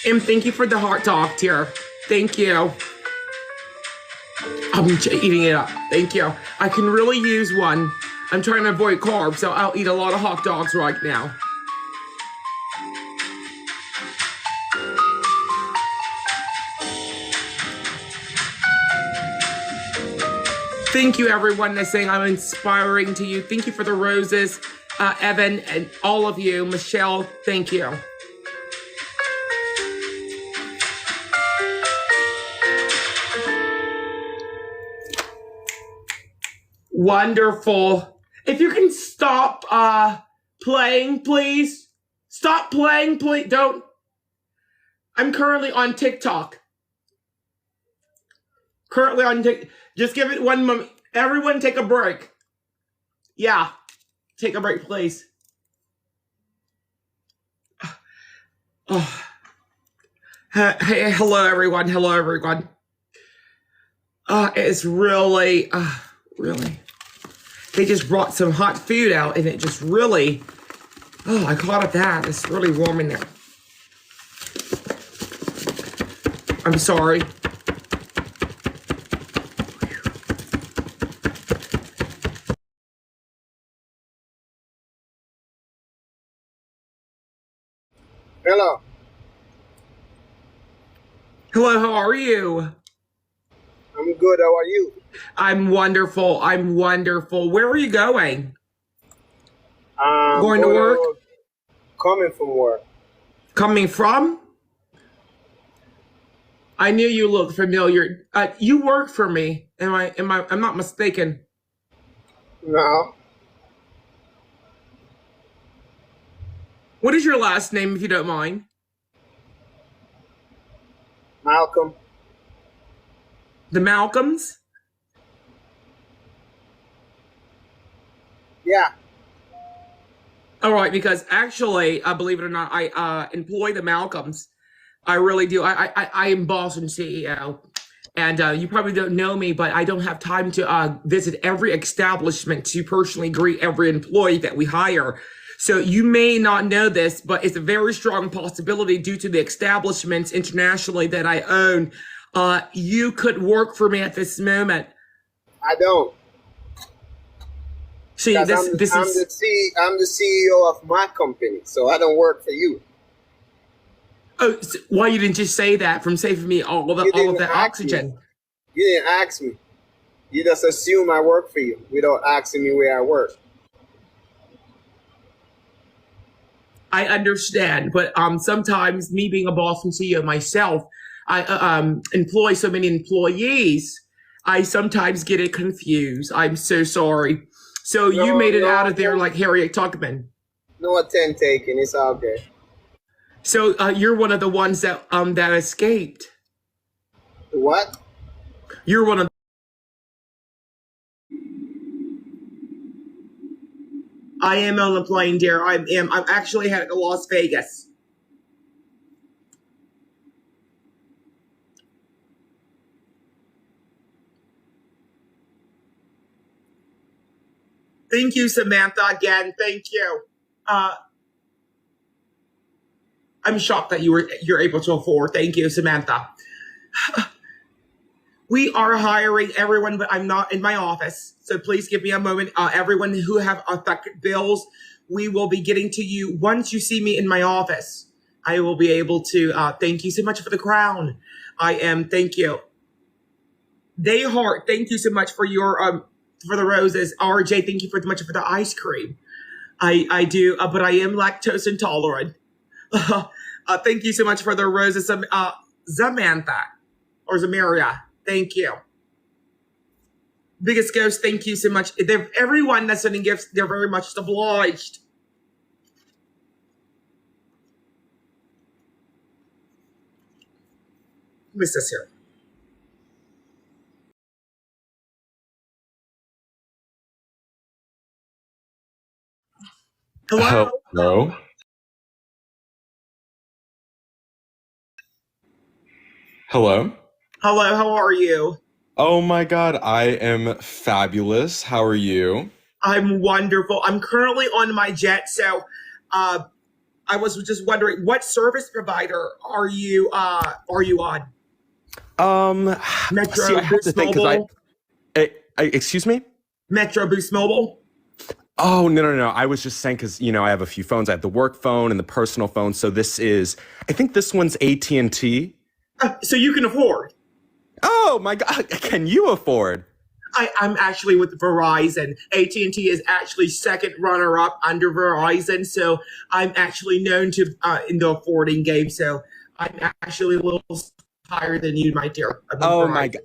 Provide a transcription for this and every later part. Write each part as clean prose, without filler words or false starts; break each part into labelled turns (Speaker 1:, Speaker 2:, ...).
Speaker 1: And thank you for the hot dog, dear. Thank you. I'm eating it up. Thank you. I can really use one. I'm trying to avoid carbs, so I'll eat a lot of hot dogs right now. Thank you, everyone that's saying I'm inspiring to you. Thank you for the roses, Evan, and all of you. Michelle, thank you. Wonderful. If you can stop playing, please. Stop playing, please. Don't. I'm currently on TikTok. Just give it 1 moment. Everyone take a break. Yeah. Take a break, please. Oh. Hey, hello, everyone. Hello, everyone. It's really, really. They just brought some hot food out, and it just really, I caught at that. It's really warm in there. I'm sorry.
Speaker 2: Hello.
Speaker 1: Hello, how are you?
Speaker 2: I'm good. How are you?
Speaker 1: I'm wonderful. I'm wonderful. Where are you going? Going to work?
Speaker 2: Coming from work.
Speaker 1: Coming from? I knew you looked familiar. You work for me. I'm not mistaken.
Speaker 2: No.
Speaker 1: What is your last name, if you don't mind?
Speaker 2: Malcolm.
Speaker 1: The Malcolms?
Speaker 2: Yeah.
Speaker 1: All right, because actually, believe it or not, I employ the Malcolms. I really do. I am Boston CEO. And you probably don't know me, but I don't have time to visit every establishment to personally greet every employee that we hire. So you may not know this, but it's a very strong possibility due to the establishments internationally that I own. You could work for me at this moment.
Speaker 2: I don't.
Speaker 1: See,
Speaker 2: I'm the CEO of my company, so I don't work for you.
Speaker 1: Oh, so why you didn't just say that from saving me all of that oxygen?
Speaker 2: You didn't ask me. You just assume I work for you without asking me where I work.
Speaker 1: I understand, but sometimes me being a Boston CEO myself, I employ so many employees, I sometimes get it confused. I'm so sorry. So you made it out of there like Harriet Tubman.
Speaker 2: No attempt taken. It's all good.
Speaker 1: So you're one of the ones that that escaped.
Speaker 2: What?
Speaker 1: You're one of. I am on the plane, dear. I'm actually headed to Las Vegas. Thank you, Samantha, again. Thank you. I'm shocked that you're able to afford. Thank you, Samantha. We are hiring everyone, but I'm not in my office. So please give me a moment. Everyone who have affected bills, we will be getting to you once you see me in my office. I will be able to thank you so much for the crown. Thank you. Dayhart, thank you so much for your for the roses. RJ, thank you so much for the ice cream. I do, but I am lactose intolerant. Thank you so much for the roses, Samantha or Zamaria. Thank you. Biggest Ghost, thank you so much. Everyone that's sending gifts, they're very much obliged. Who is this here? Hello?
Speaker 3: Hello. Hello.
Speaker 1: Hello, how are you?
Speaker 3: Oh my God, I am fabulous. How are you?
Speaker 1: I'm wonderful. I'm currently on my jet, so I was just wondering, what service provider are you on? Metro
Speaker 3: See, I have to
Speaker 1: Boost
Speaker 3: think
Speaker 1: Mobile?
Speaker 3: excuse me?
Speaker 1: Metro Boost Mobile?
Speaker 3: Oh, no. I was just saying because, I have a few phones. I have the work phone and the personal phone. So I think this one's AT&T.
Speaker 1: So you can afford.
Speaker 3: Oh, my God. Can you afford?
Speaker 1: I'm actually with Verizon. AT&T is actually second runner-up under Verizon. So I'm actually known to in the affording game. So I'm actually a little higher than you, my dear.
Speaker 3: Oh, my God.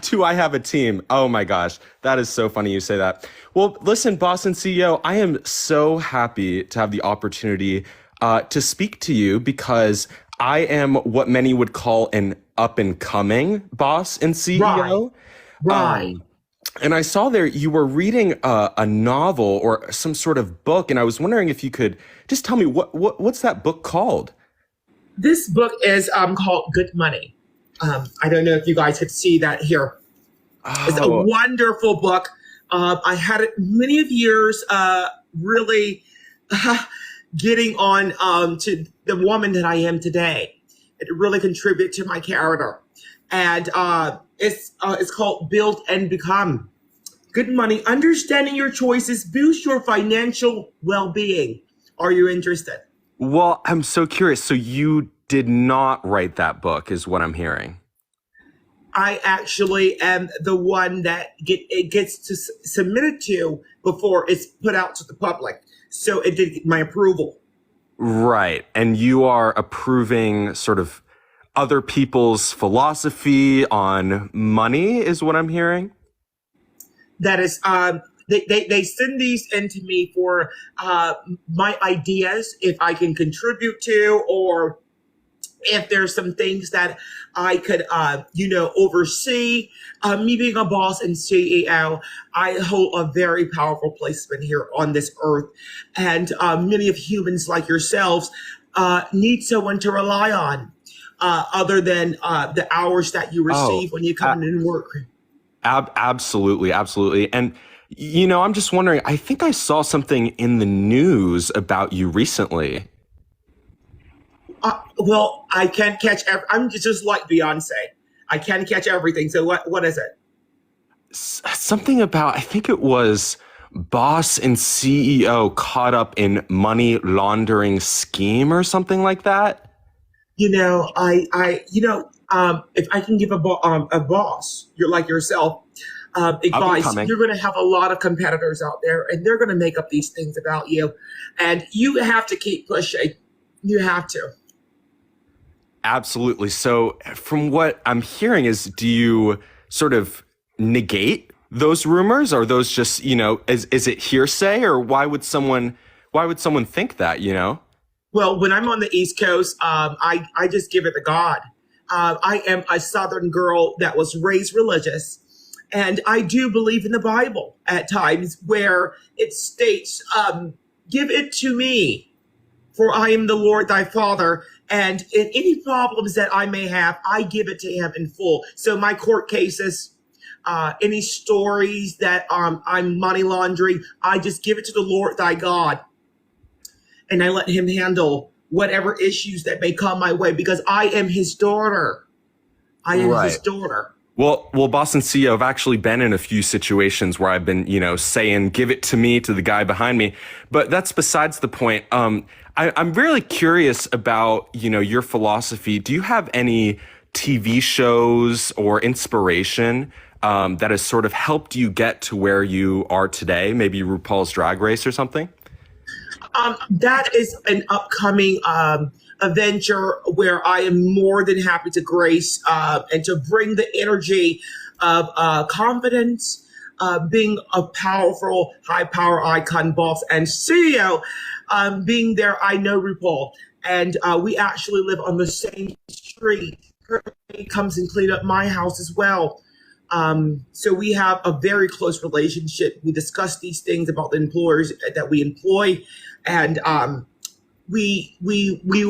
Speaker 3: Do I have a team? Oh my gosh, that is so funny you say that. Well, listen, Boston CEO, I am so happy to have the opportunity to speak to you because I am what many would call an up and coming boss and CEO.
Speaker 1: Right.
Speaker 3: And I saw there you were reading a novel or some sort of book, and I was wondering if you could just tell me what's that book called?
Speaker 1: This book is called Good Money. I don't know if you guys could see that here. Oh. It's a wonderful book. I had it many of years, really getting on to the woman that I am today. It really contributed to my character. And it's called Build and Become. Good Money, understanding your choices, boost your financial well-being. Are you interested?
Speaker 3: Well, I'm so curious. So you did not write that book, is what I'm hearing.
Speaker 1: I actually am the one that it gets to submitted to before it's put out to the public. So it did get my approval.
Speaker 3: Right. And you are approving sort of other people's philosophy on money, is what I'm hearing?
Speaker 1: That is, they send these into me for my ideas, if I can contribute to, or if there's some things that I could, oversee. Me being a boss and CEO, I hold a very powerful placement here on this earth. And many of humans like yourselves need someone to rely on other than the hours that you receive when you come in and work.
Speaker 3: Absolutely. And, I'm just wondering, I think I saw something in the news about you recently.
Speaker 1: Well, I can't catch. I'm just like Beyonce. I can't catch everything. So what is it?
Speaker 3: Something about, I think it was boss and CEO caught up in money laundering scheme or something like that. If
Speaker 1: I can give a boss, you're like yourself, advice, you're going to have a lot of competitors out there, and they're going to make up these things about you, and you have to keep pushing. You have to.
Speaker 3: Absolutely. So from what I'm hearing is, do you sort of negate those rumors? Or those just, is it hearsay, or why would someone think that,
Speaker 1: Well, when I'm on the East Coast, I just give it to God. I am a Southern girl that was raised religious, and I do believe in the Bible at times where it states, give it to me, for I am the Lord thy Father. And in any problems that I may have, I give it to him in full. So my court cases, any stories that I'm money laundering, I just give it to the Lord thy God. And I let him handle whatever issues that may come my way, because I am his daughter. I am his daughter.
Speaker 3: Well, Boston CEO, I've actually been in a few situations where I've been, saying, give it to me, to the guy behind me. But that's besides the point. I'm really curious about, your philosophy. Do you have any TV shows or inspiration that has sort of helped you get to where you are today? Maybe RuPaul's Drag Race or something?
Speaker 1: That is an upcoming adventure where I am more than happy to grace and to bring the energy of confidence, being a powerful, high power icon, boss, and CEO. Being there, I know RuPaul, and we actually live on the same street. He comes and clean up my house as well. So we have a very close relationship. We discuss these things about the employers that we employ, and we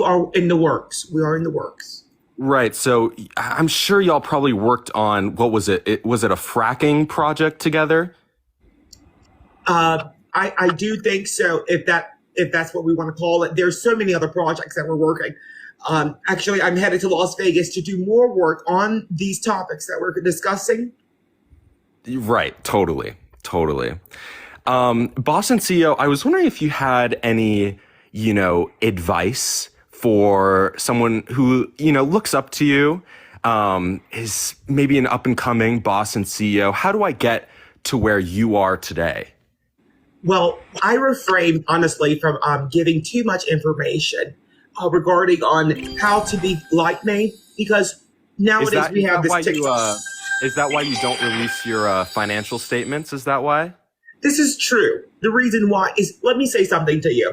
Speaker 1: are in the works. We are in the works.
Speaker 3: Right. So I'm sure y'all probably worked on, what was it? Was it a fracking project together?
Speaker 1: I do think so. If that's what we want to call it, there's so many other projects that we're working. Actually, I'm headed to Las Vegas to do more work on these topics that we're discussing.
Speaker 3: Right. Totally. Totally. Boston CEO, I was wondering if you had any, advice for someone who, looks up to you, is maybe an up and coming Boston CEO. How do I get to where you are today?
Speaker 1: Well, I refrain honestly from giving too much information regarding on how to be like me, because nowadays we have this TikTok.
Speaker 3: Is that why you don't release your financial statements? Is that why?
Speaker 1: This is true. The reason why is, let me say something to you.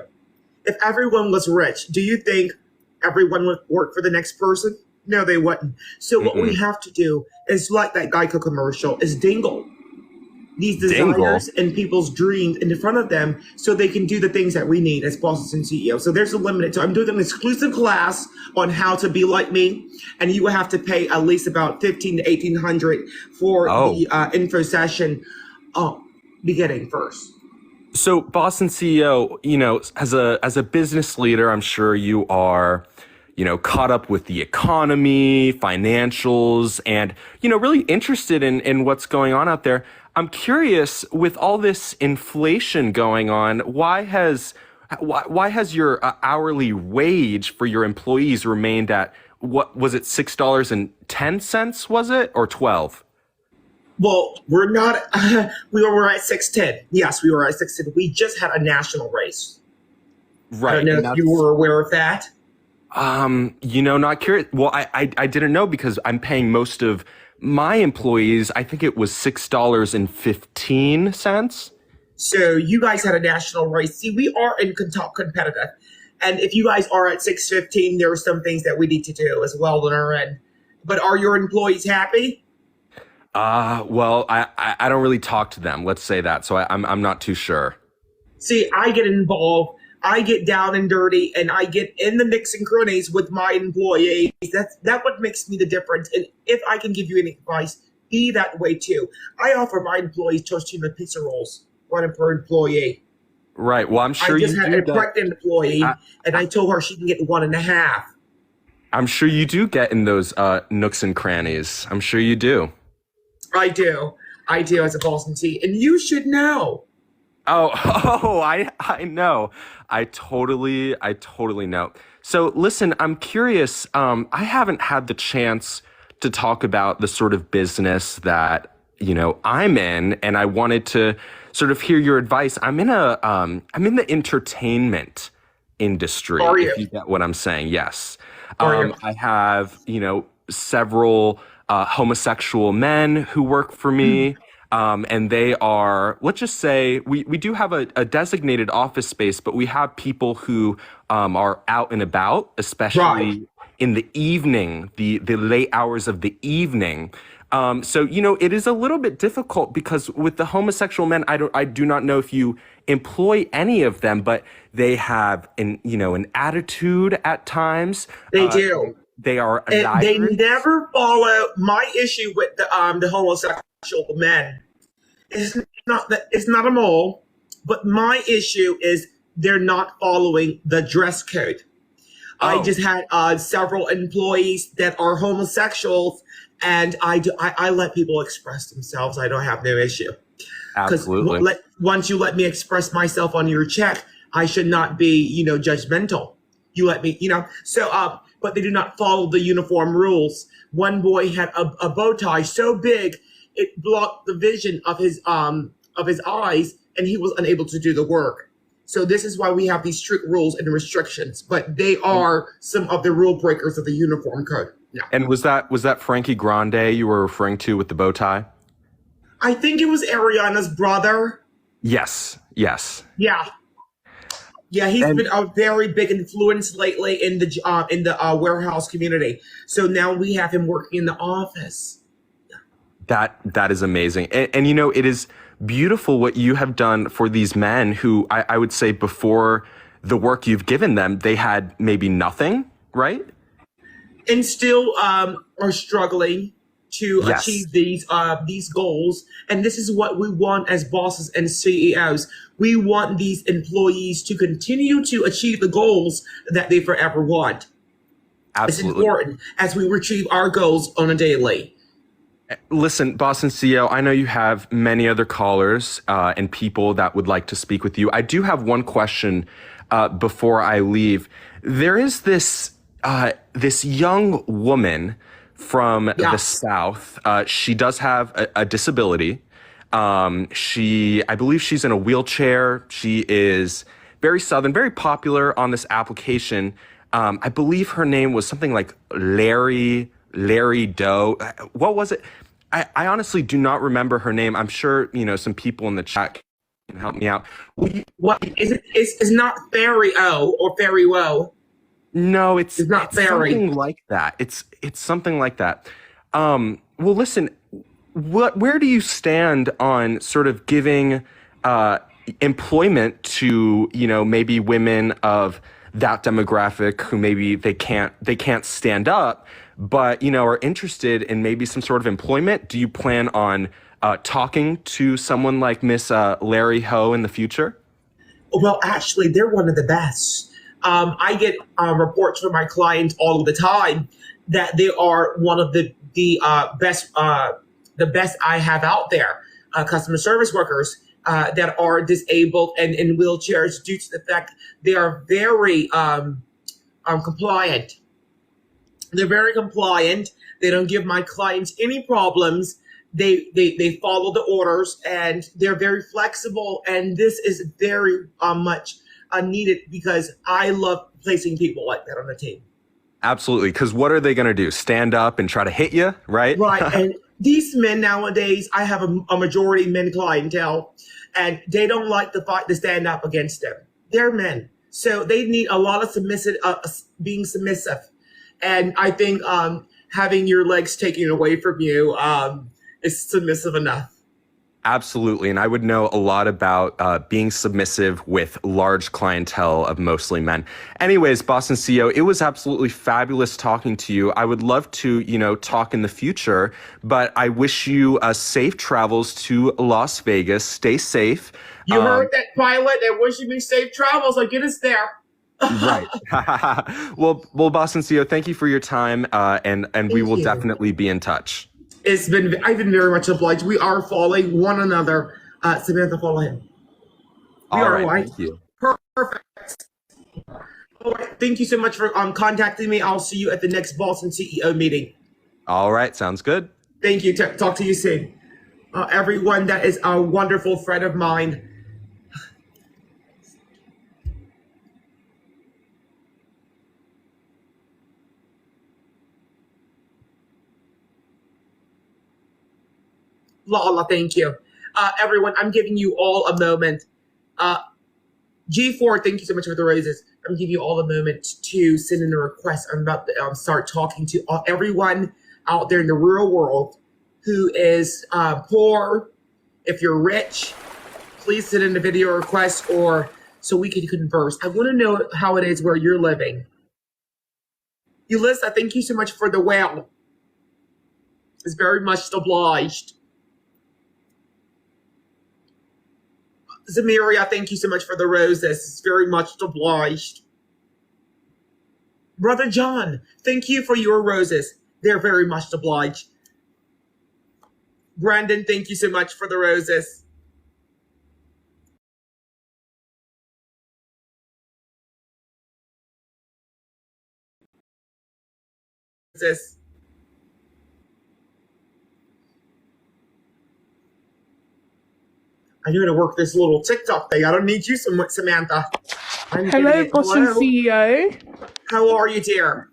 Speaker 1: If everyone was rich, do you think everyone would work for the next person? No, they wouldn't. So what we have to do is, like that Geico commercial, is dingle these desires and people's dreams in front of them so they can do the things that we need as bosses and CEOs. So there's a limited. So I'm doing an exclusive class on how to be like me, and you will have to pay at least about $1,500 to $1,800 for the info session beginning first.
Speaker 3: So Boston CEO, as a business leader, I'm sure you are, caught up with the economy, financials, and, really interested in what's going on out there. I'm curious, with all this inflation going on, why has your hourly wage for your employees remained at, what was it, $6.10, was it, or 12?
Speaker 1: Well, we're not, we were at 610. Yes, we were at 610. We just had a national race.
Speaker 3: Right.
Speaker 1: I don't know if you were aware of that.
Speaker 3: Not curious. Well, I didn't know, because I'm paying most of my employees, I think it was $6.15.
Speaker 1: So you guys had a national race. See, we are in competitive. And if you guys are at 615, there are some things that we need to do as well on our end. But are your employees happy?
Speaker 3: Well, I don't really talk to them. Let's say that. So I'm not too sure.
Speaker 1: See, I get involved. I get down and dirty, and I get in the mix and cronies with my employees. That's what makes me the difference. And if I can give you any advice, be that way too. I offer my employees Tostino pizza rolls, one per employee.
Speaker 3: Right. Well, I'm sure
Speaker 1: I just had a pregnant employee, and I told her she can get 1.5.
Speaker 3: I'm sure you do get in those nooks and crannies. I'm sure you do.
Speaker 1: I do as a Boston T, and you should know.
Speaker 3: I know. I totally know. So listen, I'm curious. I haven't had the chance to talk about the sort of business that, I'm in, and I wanted to sort of hear your advice. I'm in the entertainment industry.
Speaker 1: Are you?
Speaker 3: If you get what I'm saying. Yes.
Speaker 1: Are you?
Speaker 3: I have, several homosexual men who work for me. And they are, let's just say, we do have a designated office space, but we have people who are out and about, especially in the evening, the late hours of the evening. So, it is a little bit difficult, because with the homosexual men, I do not know if you employ any of them, but they have an attitude at times.
Speaker 1: They do.
Speaker 3: They are.
Speaker 1: They never follow. My issue with the homosexual men is it's not a mole, but my issue is they're not following the dress code. I just had several employees that are homosexuals, and I let people express themselves. I don't have no issue.
Speaker 3: Absolutely.
Speaker 1: Because once you let me express myself on your check, I should not be, judgmental. You let me, So, but they do not follow the uniform rules. One boy had a bow tie so big it blocked the vision of his eyes, and he was unable to do the work. So this is why we have these strict rules and restrictions. But they are some of the rule breakers of the uniform code. Yeah.
Speaker 3: And was that Frankie Grande you were referring to with the bow tie?
Speaker 1: I think it was Ariana's brother.
Speaker 3: Yes.
Speaker 1: Yeah, he's been a very big influence lately in the warehouse community. So now we have him working in the office.
Speaker 3: That is amazing. And it is beautiful what you have done for these men who I would say before the work you've given them, they had maybe nothing, right?
Speaker 1: And still are struggling. to
Speaker 3: Yes.
Speaker 1: achieve these goals. And this is what we want as bosses and CEOs. We want these employees to continue to achieve the goals that they forever want. It's
Speaker 3: Absolutely.
Speaker 1: important as we achieve our goals on a daily.
Speaker 3: Listen, Boston CEO, I know you have many other callers and people that would like to speak with you. I do have one question before I leave. There is this this young woman from the
Speaker 1: Yes.
Speaker 3: South. She does have a disability. I believe she's in a wheelchair. She is very Southern, very popular on this application. I believe her name was something like Larry Doe. What was it? I honestly do not remember her name. I'm sure, some people in the chat can help me out.
Speaker 1: What is it? It's not Fairy O or Fairy Woe.
Speaker 3: No, it's
Speaker 1: not Fairy.
Speaker 3: something like that. It's something like that. Well, listen, where do you stand on sort of giving employment to, maybe women of that demographic who maybe they can't stand up, but are interested in maybe some sort of employment? Do you plan on talking to someone like Miss Larry Ho in the future?
Speaker 1: Well, actually, they're one of the best. I get reports from my clients all of the time that they are one of the best I have out there. Customer service workers that are disabled and in wheelchairs due to the fact they are very compliant. They're very compliant. They don't give my clients any problems. They follow the orders, and they're very flexible. And this is very much needed because I love placing people like that on the team.
Speaker 3: Absolutely, because what are they going to do? Stand up and try to hit you, right?
Speaker 1: Right. And these men nowadays, I have a majority men clientele, and they don't like to stand up against them. They're men, so they need a lot of being submissive. And I think having your legs taken away from you is submissive enough.
Speaker 3: Absolutely. And I would know a lot about being submissive with large clientele of mostly men. Anyways, Boston CEO, it was absolutely fabulous talking to you. I would love to, talk in the future, but I wish you safe travels to Las Vegas. Stay safe.
Speaker 1: You heard that, pilot? They're wishing me safe travels. Like, get us there.
Speaker 3: Right. Well, Boston CEO, thank you for your time. And we will definitely be in touch.
Speaker 1: I've been very much obliged. We are following one another. Samantha, follow him.
Speaker 3: All right. Thank you.
Speaker 1: Perfect. All right. Thank you so much for contacting me. I'll see you at the next Boston CEO meeting.
Speaker 3: All right. Sounds good.
Speaker 1: Thank you. Talk to you soon. Everyone, that is a wonderful friend of mine. Lala, thank you. Everyone, I'm giving you all a moment. G4, thank you so much for the roses. I'm giving you all a moment to send in a request. I'm about to start talking to everyone out there in the real world who is poor. If you're rich, please send in a video request or so we can converse. I want to know how it is where you're living. Ulissa, thank you so much for the whale. It's very much obliged. Zamiria, thank you so much for the roses. It's very much obliged. Brother John, thank you for your roses. They're very much obliged. Brandon, thank you so much for the roses. I need to work this little TikTok thing. I don't need you, Samantha.
Speaker 4: Hello, Boston CEO.
Speaker 1: How are you, dear?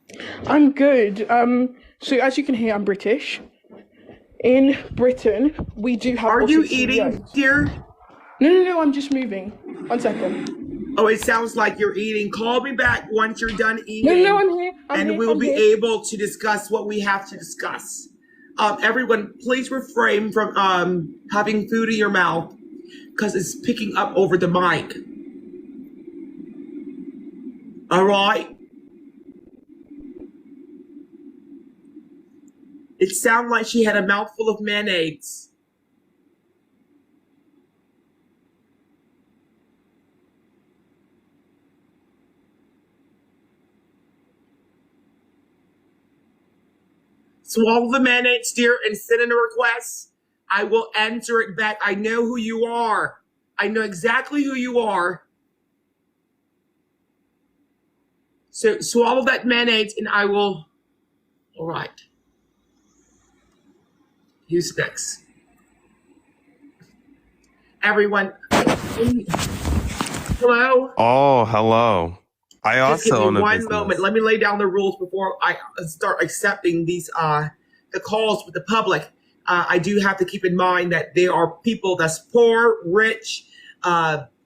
Speaker 4: I'm good. So as you can hear, I'm British. In Britain, we do have.
Speaker 1: Are
Speaker 4: Boston
Speaker 1: you eating,
Speaker 4: CEOs.
Speaker 1: dear?
Speaker 4: No, I'm just moving. 1 second.
Speaker 1: Oh, it sounds like you're eating. Call me back once you're done eating.
Speaker 4: No, I'm here.
Speaker 1: We'll be able to discuss what we have to discuss. Everyone, please refrain from having food in your mouth because it's picking up over the mic. All right? It sounded like she had a mouthful of mayonnaise. Swallow the mayonnaise, dear, and send in a request. I will answer it back. I know who you are. I know exactly who you are. So swallow that mayonnaise and I will. All right. Who's next? Everyone. Hello?
Speaker 3: Oh, hello. I
Speaker 1: Just give
Speaker 3: also
Speaker 1: me
Speaker 3: own a
Speaker 1: one
Speaker 3: business.
Speaker 1: moment. Let me lay down the rules before I start accepting these the calls with the public. I do have to keep in mind that there are people that's poor, rich,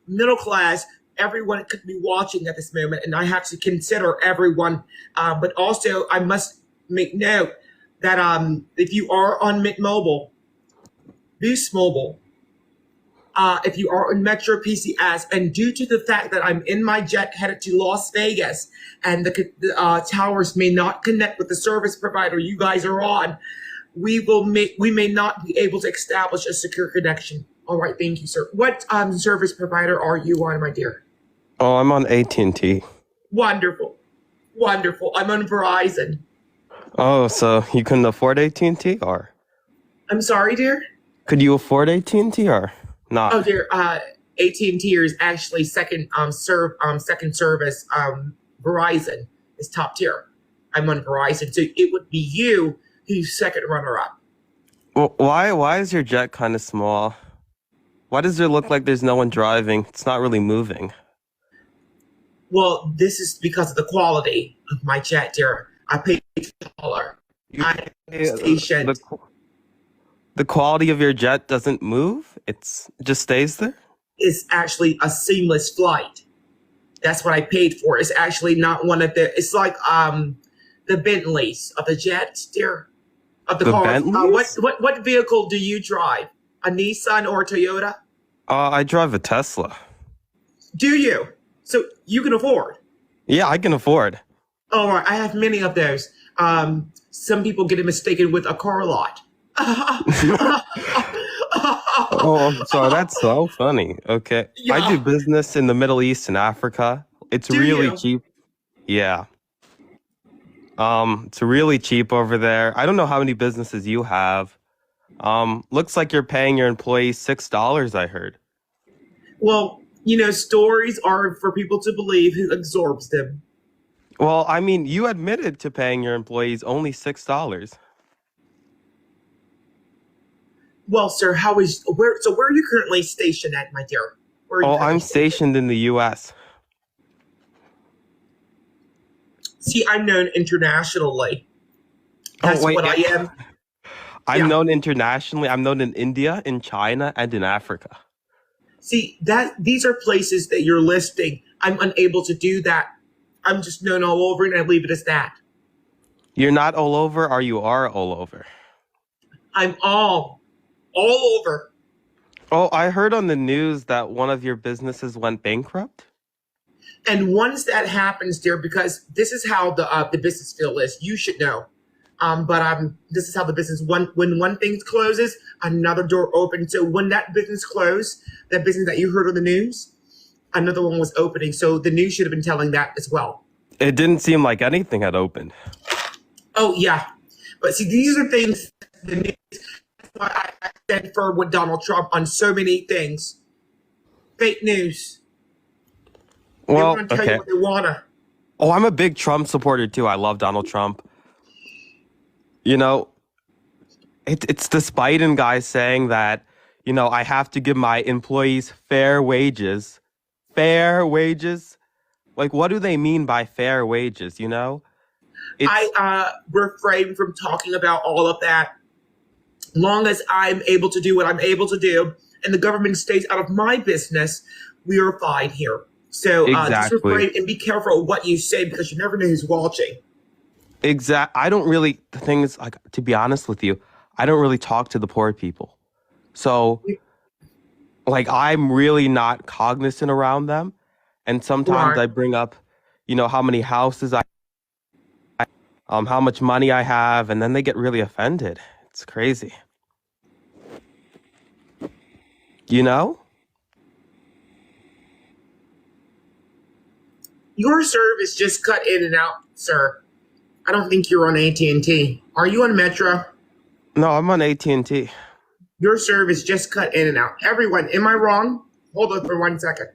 Speaker 1: middle class. Everyone could be watching at this moment, and I have to consider everyone. But also, I must make note that if you are on Mint Mobile, Boost Mobile, if you are on Metro PCS, and due to the fact that I'm in my jet headed to Las Vegas, and the towers may not connect with the service provider you guys are on, we may not be able to establish a secure connection. All right, thank you, sir. What service provider are you on, my dear?
Speaker 5: Oh, I'm on AT&T.
Speaker 1: Wonderful, wonderful. I'm on Verizon.
Speaker 5: Oh, so you couldn't afford AT&T, or
Speaker 1: I'm sorry, dear.
Speaker 5: could you afford AT&T, or not?
Speaker 1: Oh, dear. AT&T is actually second service. Verizon is top tier. I'm on Verizon, so it would be you who's second runner up.
Speaker 5: Well, why is your jet kind of small? Why does it look like there's no one driving? It's not really moving.
Speaker 1: Well, this is because of the quality of my jet, dear. I paid $1. I am stationed.
Speaker 5: The quality of your jet doesn't move? It just stays there?
Speaker 1: It's actually a seamless flight. That's what I paid for. It's actually not one of the. It's like the Bentleys of the jets, dear, of the cars.
Speaker 5: Bentleys?
Speaker 1: What vehicle do you drive? A Nissan or a Toyota?
Speaker 5: I drive a Tesla.
Speaker 1: Do you? So you can afford.
Speaker 5: Yeah, I can afford.
Speaker 1: All right, I have many of those. Some people get it mistaken with a car lot.
Speaker 5: Oh, I'm sorry. That's so funny. Okay.
Speaker 1: Yeah.
Speaker 5: I do business in the Middle East and Africa. It's
Speaker 1: Do
Speaker 5: really
Speaker 1: you?
Speaker 5: cheap. Yeah. It's really cheap over there. I don't know how many businesses you have. Looks like you're paying your employees $6, I heard.
Speaker 1: Well, you know, stories are for people to believe who absorbs them.
Speaker 5: Well, I mean, you admitted to paying your employees only $6.
Speaker 1: Well, sir, where are you currently stationed at, my dear? Where are you
Speaker 5: Oh,
Speaker 1: currently
Speaker 5: I'm stationed in the US.
Speaker 1: See, I'm known internationally. That's
Speaker 5: wait,
Speaker 1: what I
Speaker 5: yeah.
Speaker 1: am.
Speaker 5: I'm
Speaker 1: Yeah.
Speaker 5: known internationally. I'm known in India, in China, and in Africa.
Speaker 1: See, these are places that you're listing. I'm unable to do that. I'm just known all over, and I leave it as that.
Speaker 5: You're not all over, or you are all over?
Speaker 1: I'm all over.
Speaker 5: Oh, I heard on the news that one of your businesses went bankrupt.
Speaker 1: And once that happens, dear, because this is how the business field is, you should know. But this is how the business when one thing closes, another door opens. So when that business closed, that business that you heard on the news, another one was opening. So the news should have been telling that as well.
Speaker 5: It didn't seem like anything had opened.
Speaker 1: Oh yeah, but see, these are things. The news. That's why I stand firm with Donald Trump on so many things. Fake news. They
Speaker 5: Well,
Speaker 1: want to tell
Speaker 5: okay.
Speaker 1: you what they wanna.
Speaker 5: Oh, I'm a big Trump supporter too. I love Donald Trump. You know, it's this Biden guy saying that, you know, I have to give my employees fair wages. Fair wages? Like, what do they mean by fair wages, you know?
Speaker 1: I refrain from talking about all of that. Long as I'm able to do what I'm able to do, and the government stays out of my business, we are fine here. So just
Speaker 5: Exactly.
Speaker 1: refrain and be careful of what you say because you never know who's watching.
Speaker 5: I don't really, the thing is, like, to be honest with you, I don't really talk to the poor people. So, like, I'm really not cognizant around them. And sometimes
Speaker 1: Right.
Speaker 5: I bring up, you know, how many houses how much money I have, and then they get really offended. It's crazy. You know?
Speaker 1: Your service just cut in and out, sir. I don't think you're on AT&T. Are you on Metro?
Speaker 5: No, I'm on AT&T.
Speaker 1: Your service just cut in and out. Everyone, am I wrong? Hold on for 1 second.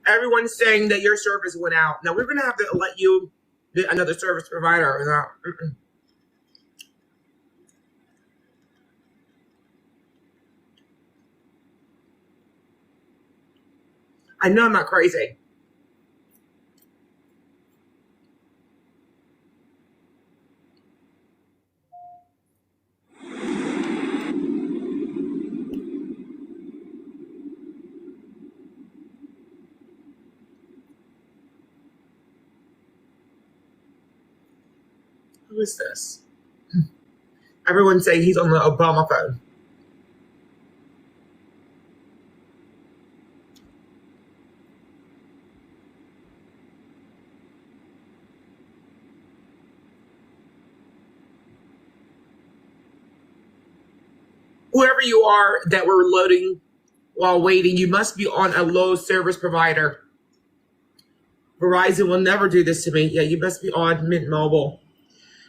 Speaker 1: Everyone's saying that your service went out. Now, we're going to have to let you get another service provider. I know I'm not crazy. Who is this? Everyone's saying he's on the Obama phone. Whoever you are that we're loading while waiting, you must be on a low service provider. Verizon will never do this to me. Yeah, you must be on Mint Mobile.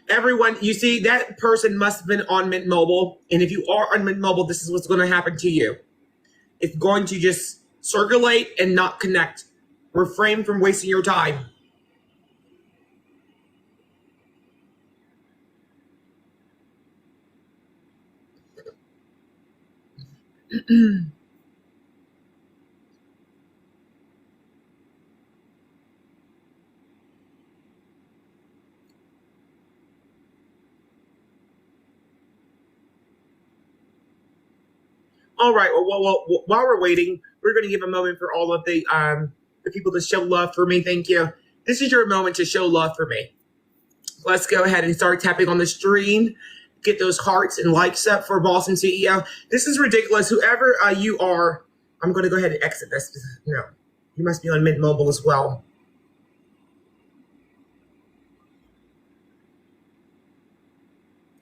Speaker 1: Everyone, you see, that person must have been on Mint Mobile. And if you are on Mint Mobile, this is what's going to happen to you. It's going to just circulate and not connect. Refrain from wasting your time. All right. Well, while we're waiting, we're going to give a moment for all of the people to show love for me. Thank you. This is your moment to show love for me. Let's go ahead and start tapping on the stream. Get those hearts and likes up for Boston CEO. This is ridiculous. Whoever you are, I'm going to go ahead and exit this. No, you must be on Mint Mobile as well.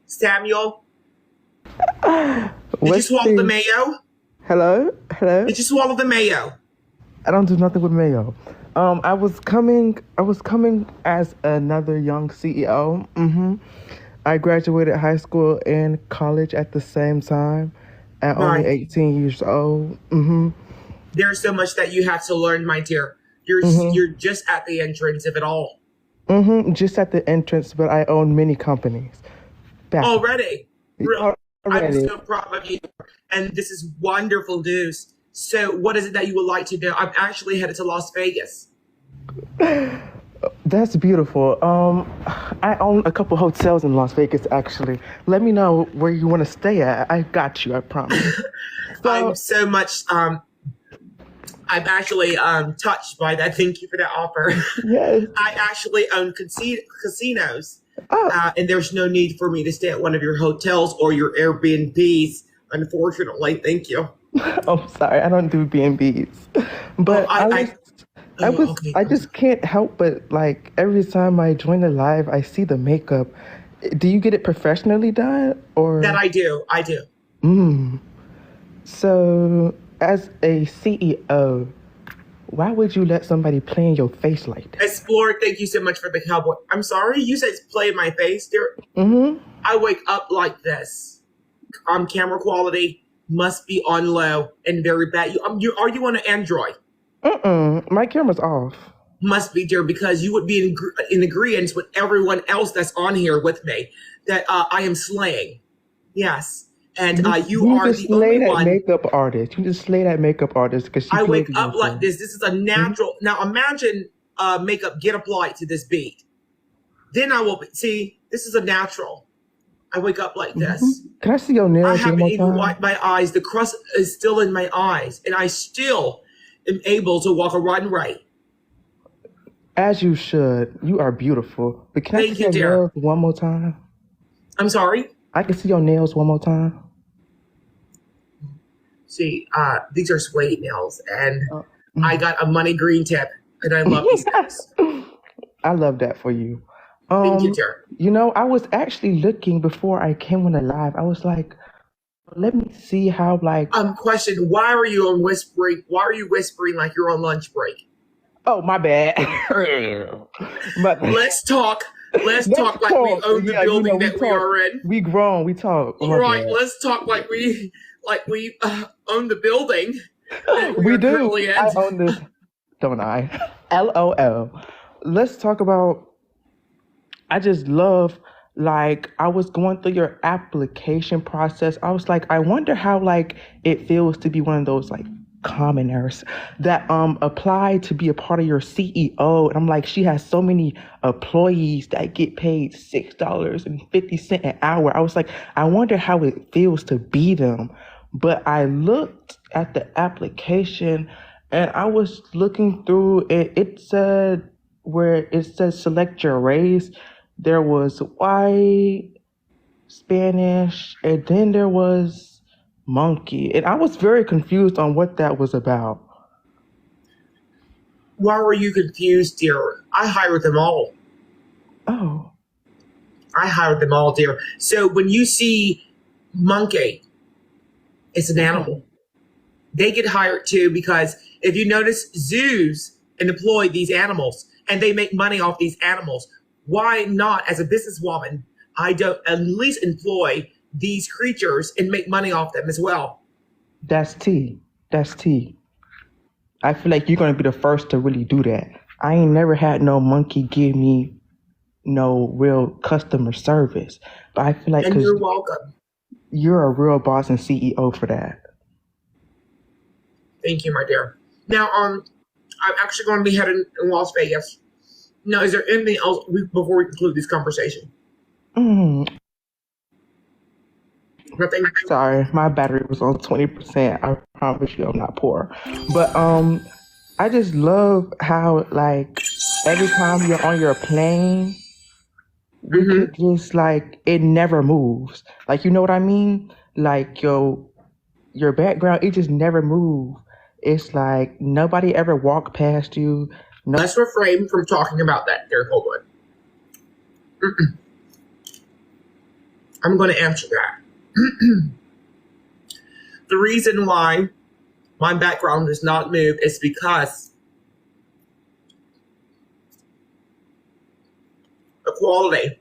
Speaker 1: Samuel, did you swallow the mayo?
Speaker 6: Hello?
Speaker 1: Did you swallow the mayo?
Speaker 6: I don't do nothing with mayo. I was coming as another young CEO. I graduated high school and college at the same time at only 18 years old.
Speaker 1: There's so much that you have to learn, my dear. You're just at the entrance of it all.
Speaker 6: Just at the entrance, but I own many companies.
Speaker 1: Already. I'm so proud of you. And this is wonderful news. So what is it that you would like to do? I'm actually headed to Las Vegas.
Speaker 6: That's beautiful. I own a couple hotels in Las Vegas, actually. Let me know where you want to stay at. I got you, I promise.
Speaker 1: I'm so much, I'm actually touched by that. Thank you for that offer.
Speaker 6: Yes.
Speaker 1: I actually own casinos. And there's no need for me to stay at one of your hotels or your Airbnbs, unfortunately. Thank you.
Speaker 6: I'm sorry, I don't do B&Bs. But I just can't help but, like, every time I join a live, I see the makeup. Do you get it professionally done? Or
Speaker 1: that I do.
Speaker 6: So, as a CEO, why would you let somebody play in your face like that?
Speaker 1: Explore, thank you so much for the cowboy. I'm sorry, you said play in my face, dear. I wake up like this. Camera quality must be on low and very bad. Are you on an Android?
Speaker 6: My camera's off.
Speaker 1: Must be, dear, because you would be in agreement with everyone else that's on here with me that I am slaying. Yes. And you are the only one.
Speaker 6: Makeup artist. You just slay that makeup artist because
Speaker 1: I wake up like this. This is a natural. Now imagine makeup get applied to this beat. Then I will see. This is a natural. I wake up like this.
Speaker 6: Can I see your nails?
Speaker 1: I haven't even wiped my eyes. The crust is still in my eyes, and I still am able to walk a runway.
Speaker 6: As you should. You are beautiful. But can I see your nails one more time?
Speaker 1: I'm sorry?
Speaker 6: I can see your nails one more time.
Speaker 1: See, these are suede nails, and I got a money green tip, and I love these guys.
Speaker 6: I love that for you.
Speaker 1: Thank you, dear.
Speaker 6: You know, I was actually looking before I came on the live. I was like, let me see how like.
Speaker 1: Question: why are you whispering? Why are you whispering like you're on lunch break?
Speaker 6: Oh, my bad. But
Speaker 1: Let's talk. Let's talk like we own the building that we are in.
Speaker 6: We grown. We talk.
Speaker 1: All right, let's talk like we own the building. That we
Speaker 6: do.
Speaker 1: currently in.
Speaker 6: I own this, don't I? LOL. Let's talk about. I just love, like, I was going through your application process. I was like, I wonder how like it feels to be one of those like commoners that apply to be a part of your CEO. And I'm like, she has so many employees that get paid $6.50 an hour. I was like, I wonder how it feels to be them. But I looked at the application and I was looking through it. It said where it says select your race. There was white, Spanish, and then there was monkey. And I was very confused on what that was about.
Speaker 1: Why were you confused, dear? I hired them all.
Speaker 6: Oh.
Speaker 1: I hired them all, dear. So when you see monkey, it's an animal. They get hired too because if you notice, zoos employ these animals and they make money off these animals. Why not, as a businesswoman, I don't at least employ these creatures and make money off them as well?
Speaker 6: That's tea. That's tea. I feel like you're going to be the first to really do that. I ain't never had no monkey give me no real customer service. But I feel like
Speaker 1: and you're welcome.
Speaker 6: You're a real boss and CEO for that.
Speaker 1: Thank you, my dear. Now, I'm actually going to be heading in Las Vegas. Now, is there anything else before we conclude this conversation?
Speaker 6: Nothing.
Speaker 1: Sorry,
Speaker 6: my battery was on 20%. I promise you I'm not poor. But I just love how like every time you're on your plane, we could just like it never moves. Like, you know what I mean? Like your background, it just never moves. It's like nobody ever walked past you. No.
Speaker 1: Let's refrain from talking about that, dear. Hold on. I'm going to answer that. The reason why my background does not move is because equality.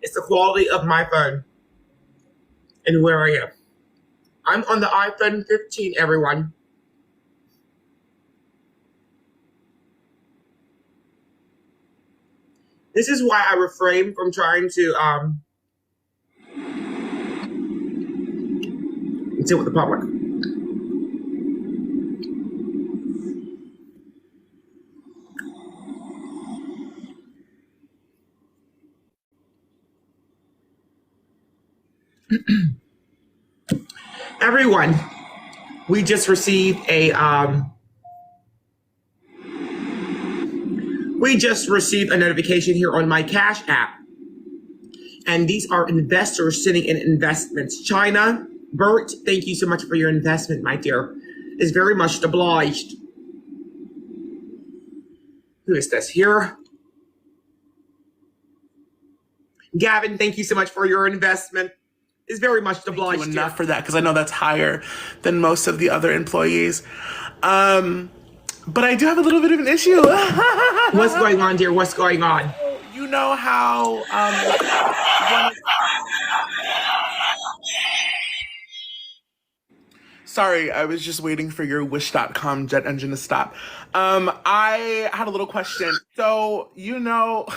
Speaker 1: It's the quality of my phone and where I am. I'm on the iPhone 15, everyone. This is why I refrain from trying to deal with the public. Everyone, we just received a notification here on my Cash app. And these are investors sitting in investments. China, Bert, thank you so much for your investment, my dear. Is very much obliged. Who is this here? Gavin, thank you so much for your investment. Is very much obliged.
Speaker 7: Thank you enough for that, because I know that's higher than most of the other employees. But I do have a little bit of an issue.
Speaker 1: What's going on, dear? What's going on?
Speaker 7: You know how sorry, I was just waiting for your wish.com jet engine to stop. I had a little question. So, you know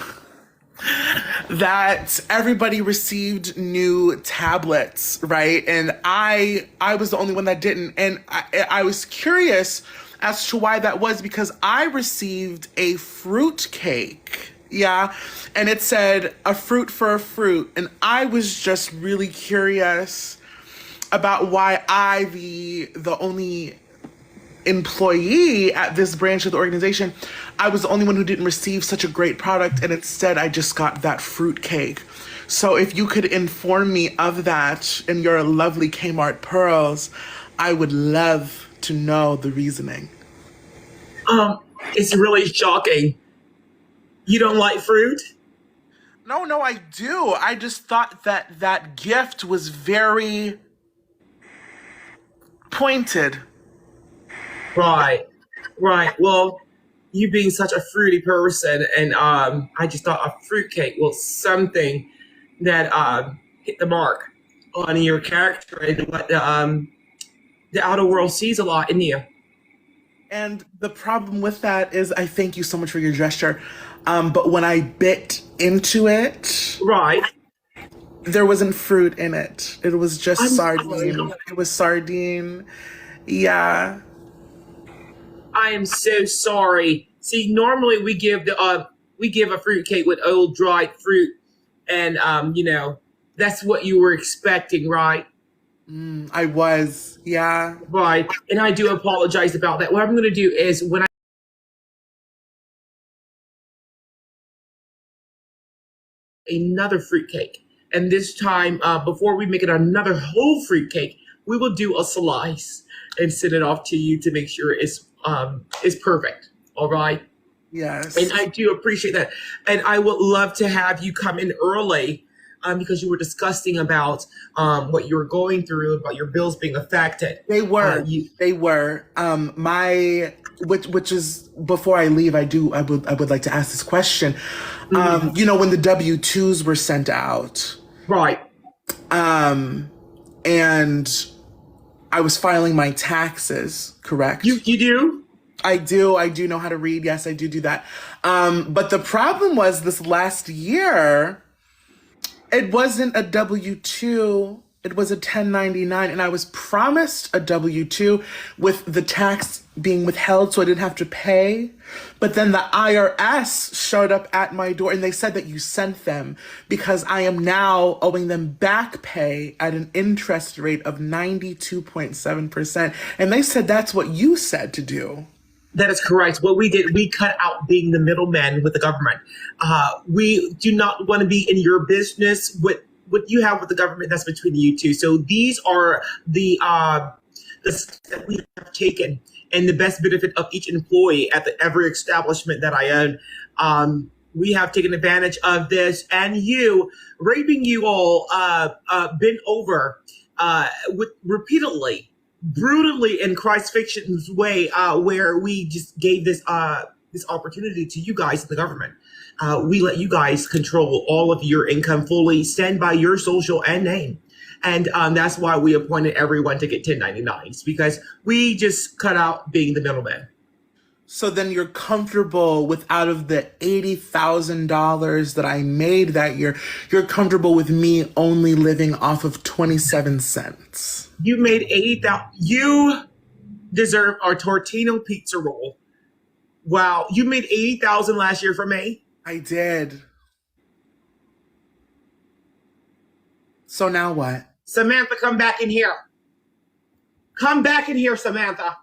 Speaker 7: that everybody received new tablets, right? And I was the only one that didn't. And I was curious as to why that was, because I received a fruit cake. Yeah. And it said a fruit for a fruit. And I was just really curious about why I, the only employee at this branch of the organization, I was the only one who didn't receive such a great product, and instead I just got that fruit cake. So if you could inform me of that in your lovely Kmart pearls, I would love to know the reasoning.
Speaker 1: It's really shocking. You don't like fruit?
Speaker 7: No, I do. I just thought that that gift was very pointed.
Speaker 1: Right. Right. Well, you being such a fruity person, and I just thought a fruitcake was something that hit the mark on your character and what the outer world sees a lot in you.
Speaker 7: And the problem with that is, I thank you so much for your gesture. But when I bit into it,
Speaker 1: Right.
Speaker 7: there wasn't fruit in it. It was just
Speaker 1: I'm
Speaker 7: sardine.
Speaker 1: sorry.
Speaker 7: It was sardine. Yeah.
Speaker 1: I am so sorry. See, normally we give a fruitcake with old dried fruit, and that's what you were expecting, right?
Speaker 7: I was. Yeah.
Speaker 1: Right. And I do apologize about that. What I'm going to do is when I another fruitcake, and this time before we make it another whole fruitcake, we will do a slice and send it off to you to make sure it's perfect. All right.
Speaker 7: Yes.
Speaker 1: And I do appreciate that. And I would love to have you come in early because you were discussing about what you were going through, about your bills being affected.
Speaker 7: They were. They were. Which is before I leave, I would like to ask this question. When the W-2s were sent out.
Speaker 1: Right.
Speaker 7: And I was filing my taxes, correct?
Speaker 1: You do?
Speaker 7: I do know how to read. Yes, I do that. But the problem was this last year, it wasn't a W-2, it was a 1099, and I was promised a W-2 with the tax being withheld so I didn't have to pay. But then the IRS showed up at my door and they said that you sent them because I am now owing them back pay at an interest rate of 92.7%. And they said that's what you said to do.
Speaker 1: That is correct. What we did, we cut out being the middleman with the government. We do not want to be in your business. What you have with the government, that's between you two. So these are the steps that we have taken and the best benefit of each employee at every establishment that I own. We have taken advantage of this, and you raping you all bent over repeatedly, brutally in Christ fiction's way, where we just gave this opportunity to you guys in the government. We let you guys control all of your income fully, stand by your social and name. And that's why we appointed everyone to get 1099s, because we just cut out being the middleman.
Speaker 7: So then you're comfortable with, out of the $80,000 that I made that year, you're comfortable with me only living off of 27 cents.
Speaker 1: You made 80,000. You deserve our Tortino pizza roll. Wow, you made 80,000 last year for me.
Speaker 7: I did. So now what?
Speaker 1: Samantha, come back in here. Come back in here, Samantha.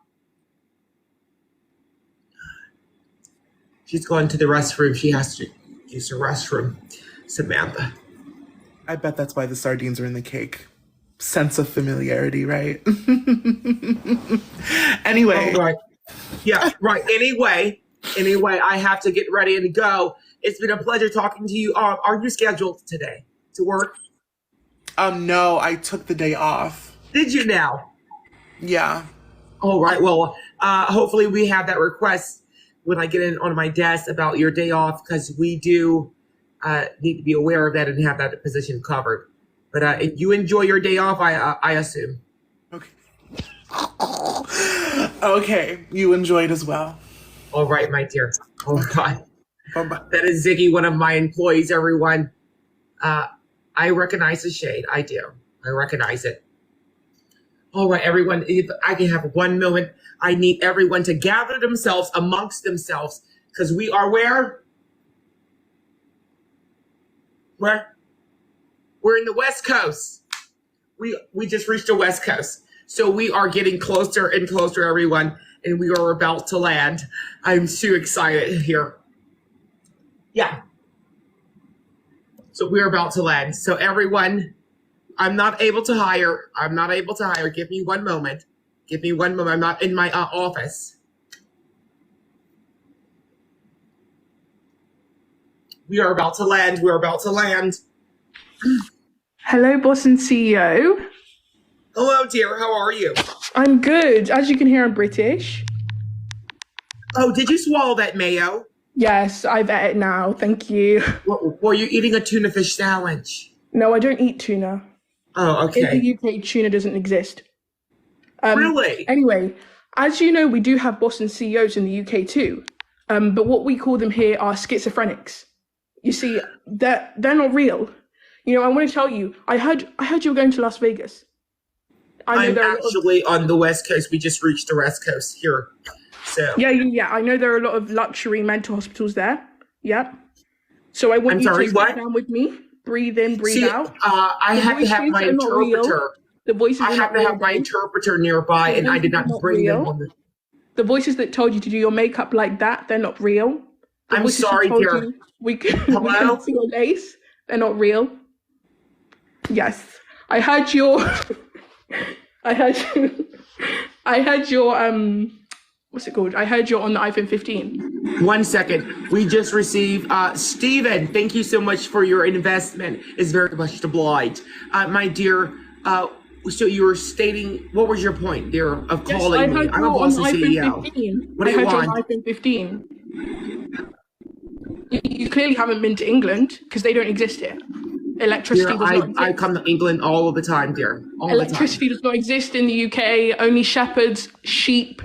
Speaker 1: She's going to the restroom. She has to use the restroom. Samantha.
Speaker 7: I bet that's why the sardines are in the cake. Sense of familiarity, right? Anyway.
Speaker 1: Oh, right. Yeah, right. Anyway, I have to get ready and go. It's been a pleasure talking to you. Are you scheduled today to work?
Speaker 7: No, I took the day off.
Speaker 1: Did you now?
Speaker 7: Yeah.
Speaker 1: All right. Well, hopefully we have that request when I get in on my desk about your day off, because we do need to be aware of that and have that position covered. But if you enjoy your day off, I assume.
Speaker 7: Okay. Okay. You enjoyed as well.
Speaker 1: All right, my dear. Oh, God.
Speaker 7: Bye-bye.
Speaker 1: That is Ziggy, one of my employees, everyone. I recognize the shade. I do. I recognize it. All right, everyone. If I can have 1 moment, I need everyone to gather themselves amongst themselves, because we are where? Where? We're in the West Coast. We just reached the West Coast. So we are getting closer and closer, everyone, and we are about to land. I'm too excited here. Yeah. So we're about to land. So everyone, I'm not able to hire. Give me one moment. I'm not in my office. We are about to land.
Speaker 4: Hello, boss and CEO.
Speaker 1: Hello, dear. How are you?
Speaker 4: I'm good. As you can hear, I'm British.
Speaker 1: Oh, did you swallow that mayo?
Speaker 4: Yes, I've ate it now. Thank you.
Speaker 1: Were you eating a tuna fish sandwich?
Speaker 4: No, I don't eat tuna.
Speaker 1: Oh, okay.
Speaker 4: In the UK, tuna doesn't exist.
Speaker 1: Really?
Speaker 4: Anyway, as you know, we do have boss and CEOs in the UK too. But what we call them here are schizophrenics. You see, they're not real. You know, I want to tell you, I heard you were going to Las Vegas.
Speaker 1: I'm actually on the West Coast. We just reached the West Coast here. So
Speaker 4: Yeah. I know there are a lot of luxury mental hospitals there. Yep. So I want you to sit down with me. Breathe in, breathe out.
Speaker 1: I have to have my interpreter.
Speaker 4: The voices
Speaker 1: I have to have my interpreter nearby, and I did not bring them on
Speaker 4: the voices that told you to do your makeup like that, they're not real.
Speaker 1: I'm sorry, dear.
Speaker 4: We can see your lace. They're not real. Yes. I heard your what's it called? I heard you're on the iPhone 15.
Speaker 1: 1 second. We just received Stephen, thank you so much for your investment. It's very much obliged. My dear, so you were stating, what was your point, dear, of calling me? I'm a Boston CEO.
Speaker 4: 15.
Speaker 1: What do you want?
Speaker 4: On iPhone 15. You clearly haven't been to England because they don't exist here. Electricity does not exist.
Speaker 1: I come to England all the time, dear.
Speaker 4: Electricity does not exist in the UK. Only shepherds, sheep,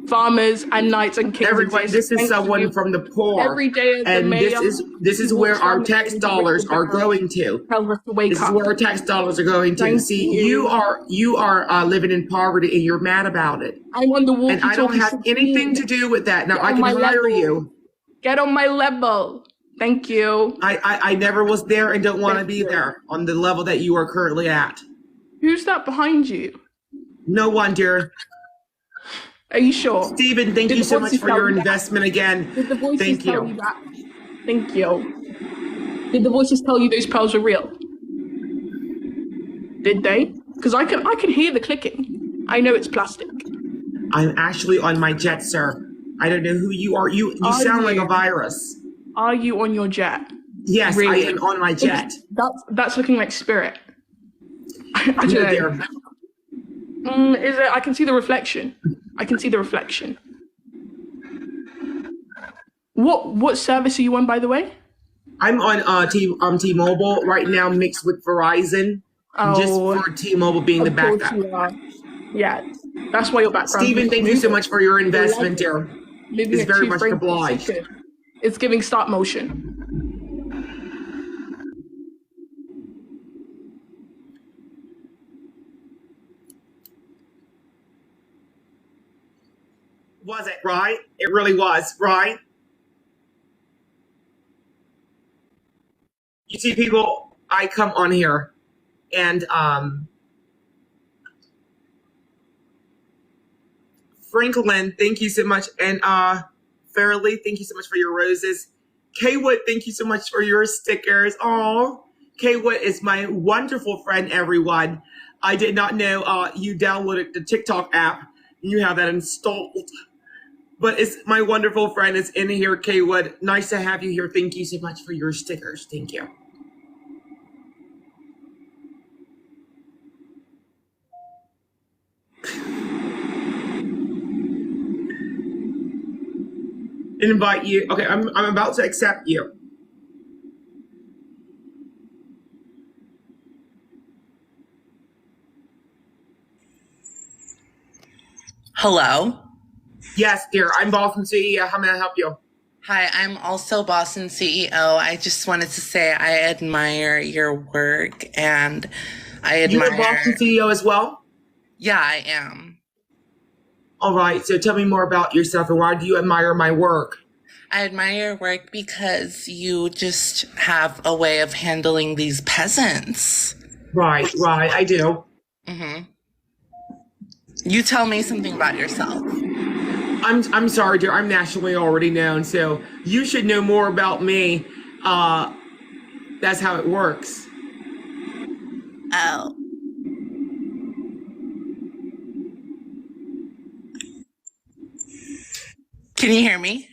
Speaker 4: farmers, and knights and kings.
Speaker 1: Everyone, this is someone from the poor.
Speaker 4: Every day of the
Speaker 1: and
Speaker 4: mayor,
Speaker 1: this is where our tax dollars are going to.
Speaker 4: Tell us to wake
Speaker 1: this
Speaker 4: up.
Speaker 1: is where our tax dollars are going to. See, you are living in poverty and you're mad about it.
Speaker 4: I'm on the walkie-talkie.
Speaker 1: And I don't have anything to do with that. Now I can hire you.
Speaker 4: Get on my level. Thank you.
Speaker 1: I never was there and don't want to be there on the level that you are currently at.
Speaker 4: Who's that behind you?
Speaker 1: No one, dear.
Speaker 4: Are you sure?
Speaker 1: Stephen, thank you so much for your investment again.
Speaker 4: Did the voices tell you that? Thank you. Did the voices tell you those pearls were real? Did they? Because I can hear the clicking. I know it's plastic.
Speaker 1: I'm actually on my jet, sir. I don't know who you are. You sound like a virus.
Speaker 4: Are you on your jet?
Speaker 1: Yes,
Speaker 4: really?
Speaker 1: I am on my jet.
Speaker 4: That's looking like spirit. I don't know. Is it? I can see the reflection. What service are you on, by the way?
Speaker 1: I'm on T-Mobile right now, mixed with Verizon. Just for T-Mobile being the backup.
Speaker 4: Yeah, that's why your background.
Speaker 1: Stephen, thank you so much for your investment, dear. It's very much obliged.
Speaker 4: It's giving stop motion.
Speaker 1: Was it, right? It really was, right? You see, people, I come on here and Franklin, thank you so much. And Fairly, thank you so much for your roses. Kaywood, thank you so much for your stickers. Oh, Kaywood is my wonderful friend, everyone. I did not know you downloaded the TikTok app and you have that installed. But it's my wonderful friend is in here, Kaywood. Nice to have you here. Thank you so much for your stickers. Thank you. Invite you. Okay, I'm about to accept you.
Speaker 8: Hello.
Speaker 1: Yes, dear. I'm Boston CEO. How may I help you?
Speaker 8: Hi, I'm also Boston CEO. I just wanted to say I admire your work and I admire...
Speaker 1: You're a Boston CEO as well?
Speaker 8: Yeah, I am.
Speaker 1: All right. So tell me more about yourself and why do you admire my work?
Speaker 8: I admire your work because you just have a way of handling these peasants.
Speaker 1: Right. I do.
Speaker 8: Mm-hmm. You tell me something about yourself.
Speaker 1: I'm sorry, dear. I'm nationally already known, so you should know more about me That's how it works.
Speaker 8: Oh. Can you hear me?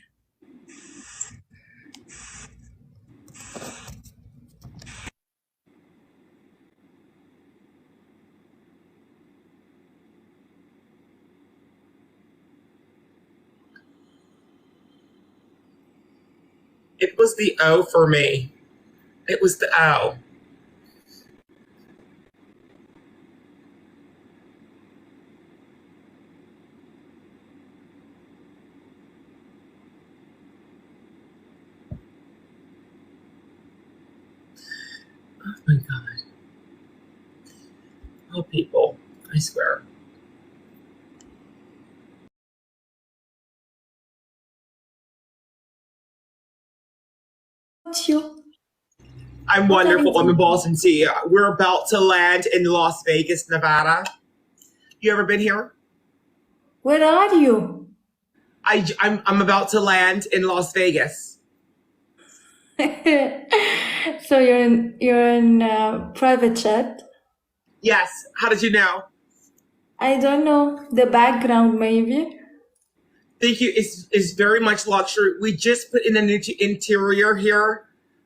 Speaker 1: It was the O for me. It was the O. Oh my God. Oh, people. I swear.
Speaker 9: You?
Speaker 1: I'm
Speaker 9: What are you
Speaker 1: wonderful. I'm a
Speaker 9: doing?
Speaker 1: Boston CEO. We're about to land in Las Vegas, Nevada. You ever been here?
Speaker 9: Where are you?
Speaker 1: I'm about to land in Las Vegas.
Speaker 9: So you're in private jet.
Speaker 1: Yes. How did you know?
Speaker 9: I don't know the background maybe.
Speaker 1: Thank you. It's very much luxury. We just put in a new interior here.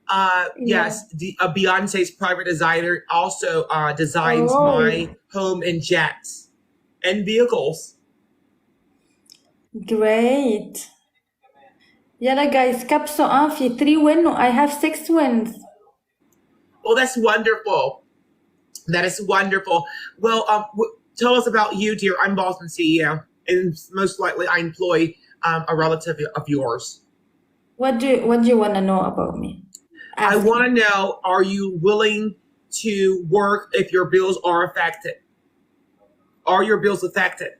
Speaker 9: Yeah.
Speaker 1: Yes, Beyonce's private designer also designs
Speaker 9: Oh,
Speaker 1: my home and jets and vehicles.
Speaker 9: great. يلا guys كبسوا في 3 win I have 6 wins.
Speaker 1: Well, that's wonderful. That is wonderful. Well, tell us about you, dear. I'm Boston CEO, and most likely I employ a relative of yours.
Speaker 9: What do you want to know about me?
Speaker 1: I
Speaker 9: Ask
Speaker 1: want
Speaker 9: me.
Speaker 1: to know, are you willing to work if your bills are affected? Are your bills affected?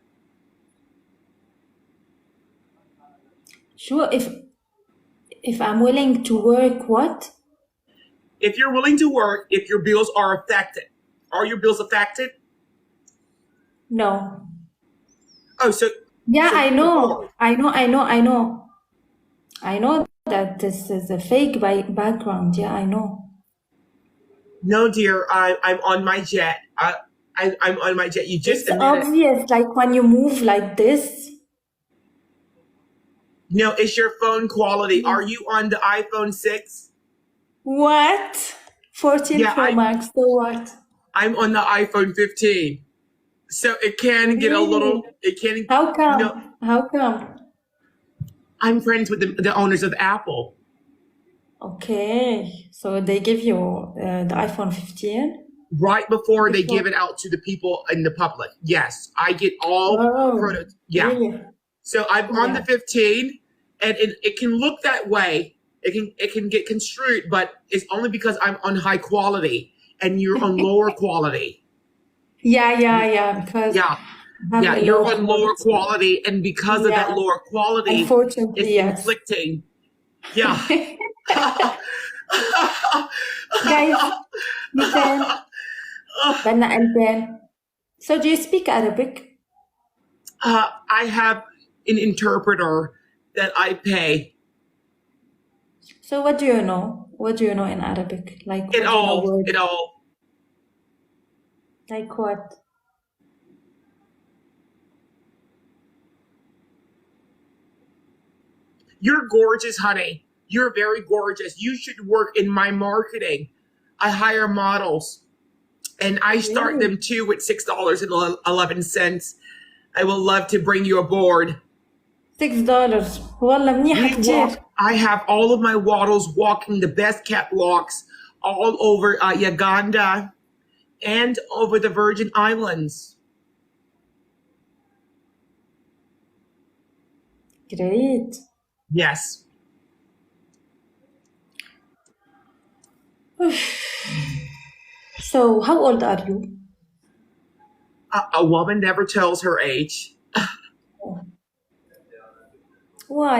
Speaker 9: Sure, if I'm willing to work what?
Speaker 1: If you're willing to work, if your bills are affected, are your bills affected?
Speaker 9: No.
Speaker 1: Oh, so
Speaker 9: Yeah,
Speaker 1: so
Speaker 9: I
Speaker 1: you can
Speaker 9: know.
Speaker 1: afford.
Speaker 9: I know that this is a fake background. Yeah, I know.
Speaker 1: No, dear, I'm on my jet. I'm on my jet. You just
Speaker 9: It's
Speaker 1: admitted.
Speaker 9: obvious, like when you move like this.
Speaker 1: No, it's your phone quality.
Speaker 9: Yeah.
Speaker 1: Are you on the iPhone 6?
Speaker 9: What? 14
Speaker 1: Yeah,
Speaker 9: Pro Max, so what?
Speaker 1: I'm on the iPhone 15. So it can get a little,
Speaker 9: Really?
Speaker 1: it can,
Speaker 9: How
Speaker 1: you know,
Speaker 9: come? How come?
Speaker 1: I'm friends with the owners of Apple.
Speaker 9: Okay, so they give you the iPhone 15
Speaker 1: Right before they
Speaker 9: before.
Speaker 1: give it out to the people in the public. Yes, I get all
Speaker 9: Oh,
Speaker 1: yeah.
Speaker 9: really?
Speaker 1: So I'm on the
Speaker 9: Yeah.
Speaker 1: 15, and it can look that way. It can get construed, but it's only because I'm on high quality and you're on lower quality.
Speaker 9: Yeah, because
Speaker 1: Yeah,
Speaker 9: I have
Speaker 1: yeah,
Speaker 9: a
Speaker 1: you're
Speaker 9: low
Speaker 1: on lower
Speaker 9: quality.
Speaker 1: quality, and because of that
Speaker 9: Yeah,
Speaker 1: lower quality, it's
Speaker 9: unfortunately, yes.
Speaker 1: inflicting. Yeah.
Speaker 9: Guys, listen, بدنا قلبين. So do you speak Arabic?
Speaker 1: I have an interpreter that I pay.
Speaker 9: So what do you know? What do you know in Arabic? Like
Speaker 1: It
Speaker 9: what do you know
Speaker 1: all,
Speaker 9: words?
Speaker 1: it all.
Speaker 9: Like what?
Speaker 1: You're gorgeous, honey. You're very gorgeous. You should work in my marketing. I hire models, and I start
Speaker 9: Really?
Speaker 1: them too with $6.11. I will love to bring you aboard.
Speaker 9: $6. والله منيحة
Speaker 1: We
Speaker 9: كتير.
Speaker 1: walk. I have all of my models walking the best catwalks all over Uganda and over the Virgin Islands.
Speaker 9: Great.
Speaker 1: Yes.
Speaker 9: So how old are you?
Speaker 1: A woman never tells her age.
Speaker 9: Why?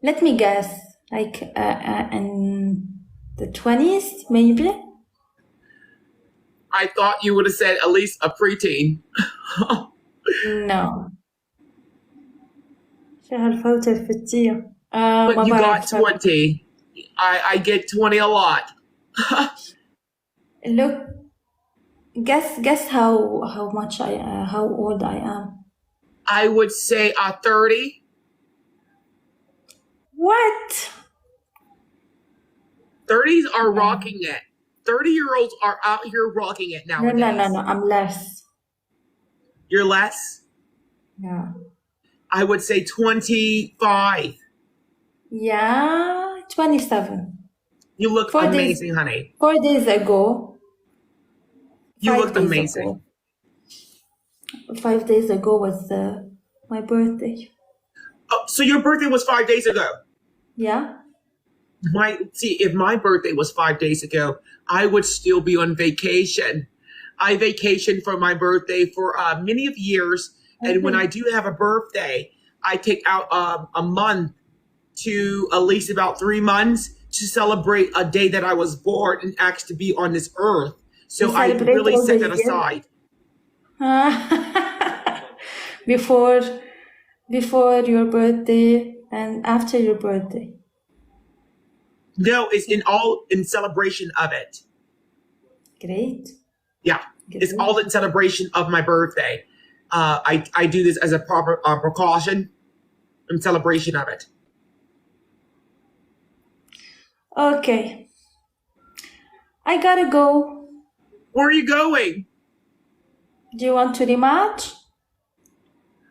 Speaker 9: Let me guess. Like in the 20s, maybe?
Speaker 1: I thought you would have said at least a preteen.
Speaker 9: No. شهر الفوت الفتية.
Speaker 1: But
Speaker 9: ما
Speaker 1: you got
Speaker 9: بعرف.
Speaker 1: 20. I get 20 a lot.
Speaker 9: Look, guess how much how old I am.
Speaker 1: I would say 30.
Speaker 9: What?
Speaker 1: 30s are rocking it. 30-year-olds are out here rocking it
Speaker 9: No,
Speaker 1: nowadays.
Speaker 9: I'm less.
Speaker 1: You're less?
Speaker 9: Yeah.
Speaker 1: I would say 25.
Speaker 9: Yeah, 27.
Speaker 1: You look
Speaker 9: 4 days,
Speaker 1: amazing, honey.
Speaker 9: 4 days ago,
Speaker 1: You
Speaker 9: 5
Speaker 1: look
Speaker 9: days
Speaker 1: amazing.
Speaker 9: ago. 5 days ago was my birthday.
Speaker 1: Oh, so your birthday was 5 days ago.
Speaker 9: Yeah.
Speaker 1: If my birthday was 5 days ago, I would still be on vacation. I vacationed for my birthday for many of years, and when I do have a birthday, I take out a month to at least about 3 months to celebrate a day that I was born and asked to be on this earth. So
Speaker 9: You
Speaker 1: I
Speaker 9: celebrate
Speaker 1: really
Speaker 9: all
Speaker 1: set
Speaker 9: the
Speaker 1: that
Speaker 9: year?
Speaker 1: aside.
Speaker 9: Before your birthday and after your birthday.
Speaker 1: No, it's in celebration of it.
Speaker 9: Great.
Speaker 1: Yeah, it's all in celebration of my birthday. I do this as a proper precaution in celebration of it.
Speaker 9: Okay. I gotta go.
Speaker 1: Where are you going?
Speaker 9: Do you want to rematch?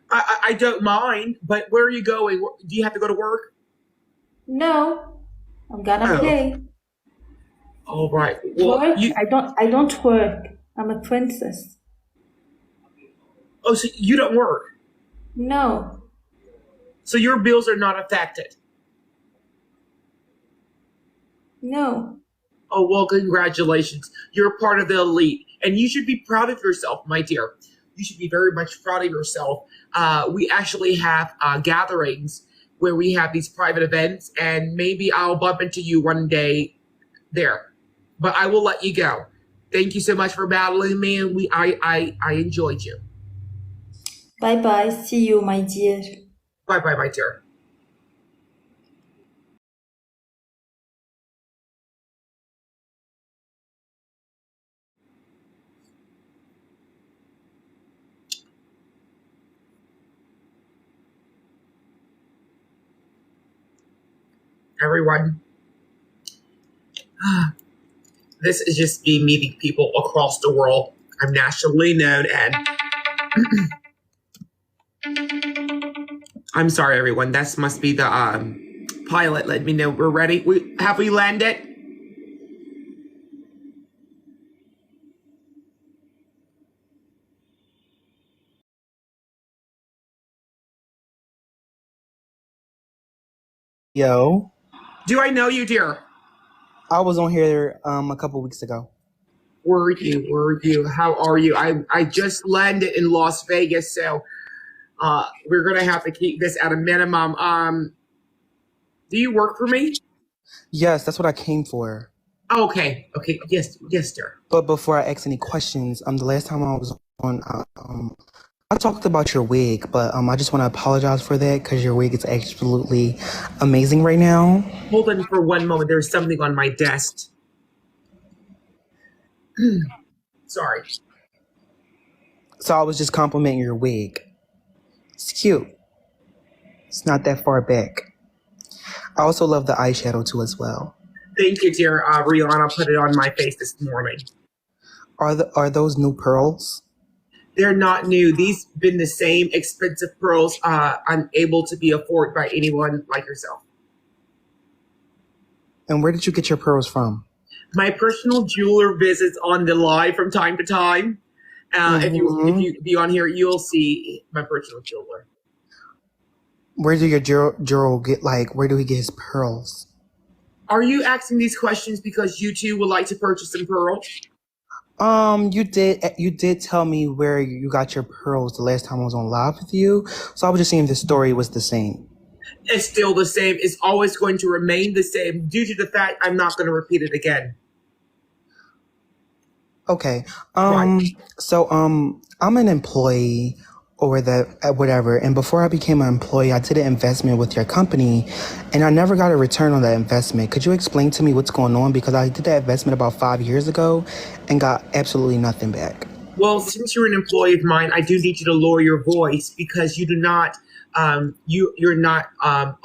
Speaker 1: I don't mind, but where are you going? Do you have to go to work?
Speaker 9: No. I'm gonna play.
Speaker 1: All right. Well,
Speaker 9: Work? I don't work. I'm a princess.
Speaker 1: Oh, so you don't work?
Speaker 9: No.
Speaker 1: So your bills are not affected?
Speaker 9: No.
Speaker 1: Oh, well, congratulations. You're part of the elite, and you should be proud of yourself, my dear. You should be very much proud of yourself. We actually have gatherings where we have these private events, and maybe I'll bump into you one day there. But I will let you go. Thank you so much for battling me, and I enjoyed you.
Speaker 9: Bye-bye. See you, my dear.
Speaker 1: Bye-bye, my dear. Everyone, this is just me meeting people across the world. I'm nationally known, and I'm sorry, everyone. That must be the pilot. Let me know we're ready. Have we landed?
Speaker 10: Yo,
Speaker 1: Do I know you, dear?
Speaker 10: I was on here a couple weeks ago.
Speaker 1: Were you? How are you? I just landed in Las Vegas, so we're gonna have to keep this at a minimum. Do you work for me?
Speaker 10: Yes, that's what I came for.
Speaker 1: Okay. Yes, dear.
Speaker 10: But before I ask any questions, the last time I was on, I talked about your wig, but I just want to apologize for that because your wig is absolutely amazing right now.
Speaker 1: Hold on for one moment. There's something on my desk. Sorry.
Speaker 10: So I was just complimenting your wig. It's cute. It's not that far back. I also love the eyeshadow too as well.
Speaker 1: Thank you, dear. Rihanna put it on my face this morning.
Speaker 10: Are those new pearls?
Speaker 1: They're not new. These been the same expensive pearls, unable to be afforded by anyone like yourself.
Speaker 10: And where did you get your pearls from?
Speaker 1: My personal jeweler visits on the live from time to time. If you be on here, you'll see my personal jeweler.
Speaker 10: Where do your jeweler get, where do he get his pearls?
Speaker 1: Are you asking these questions because you too would like to purchase some pearls?
Speaker 10: You did tell me where you got your pearls the last time I was on live with you. So I was just seeing if the story was the same.
Speaker 1: It's still the same. It's always going to remain the same due to the fact I'm not going to repeat it again.
Speaker 10: Okay.
Speaker 1: Right.
Speaker 10: So I'm an employee or that whatever. And before I became an employee, I did an investment with your company and I never got a return on that investment. Could you explain to me what's going on? Because I did that investment about 5 years ago and got absolutely nothing back.
Speaker 1: Well, since you're an employee of mine, I do need you to lower your voice because you do not, you're not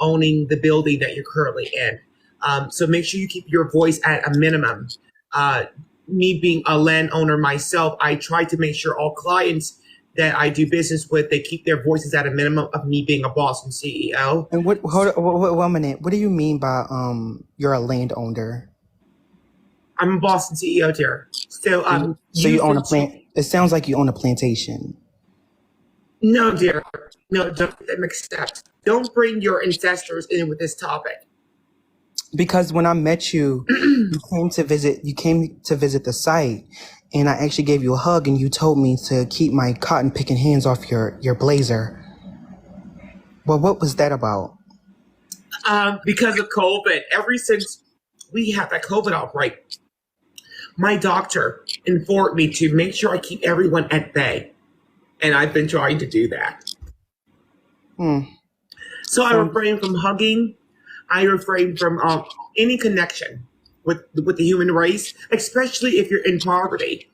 Speaker 1: owning the building that you're currently in. So make sure you keep your voice at a minimum. Me being a landowner myself, I try to make sure all clients that I do business with, they keep their voices at a minimum of me being a boss and CEO.
Speaker 10: And hold 1 minute. What do you mean by you're a landowner?
Speaker 1: I'm a boss and CEO, dear. So
Speaker 10: So you own a plant. It sounds like you own a plantation.
Speaker 1: No, dear. No, don't get that mixed up. Don't bring your ancestors in with this topic.
Speaker 10: Because when I met you, you came to visit the site, and I actually gave you a hug, and you told me to keep my cotton picking hands off your blazer. Well, what was that about?
Speaker 1: Because of COVID, ever since we had that COVID outbreak, my doctor informed me to make sure I keep everyone at bay. And I've been trying to do that. So I refrain from hugging. I refrain from any connection with the human race, especially if you're in poverty.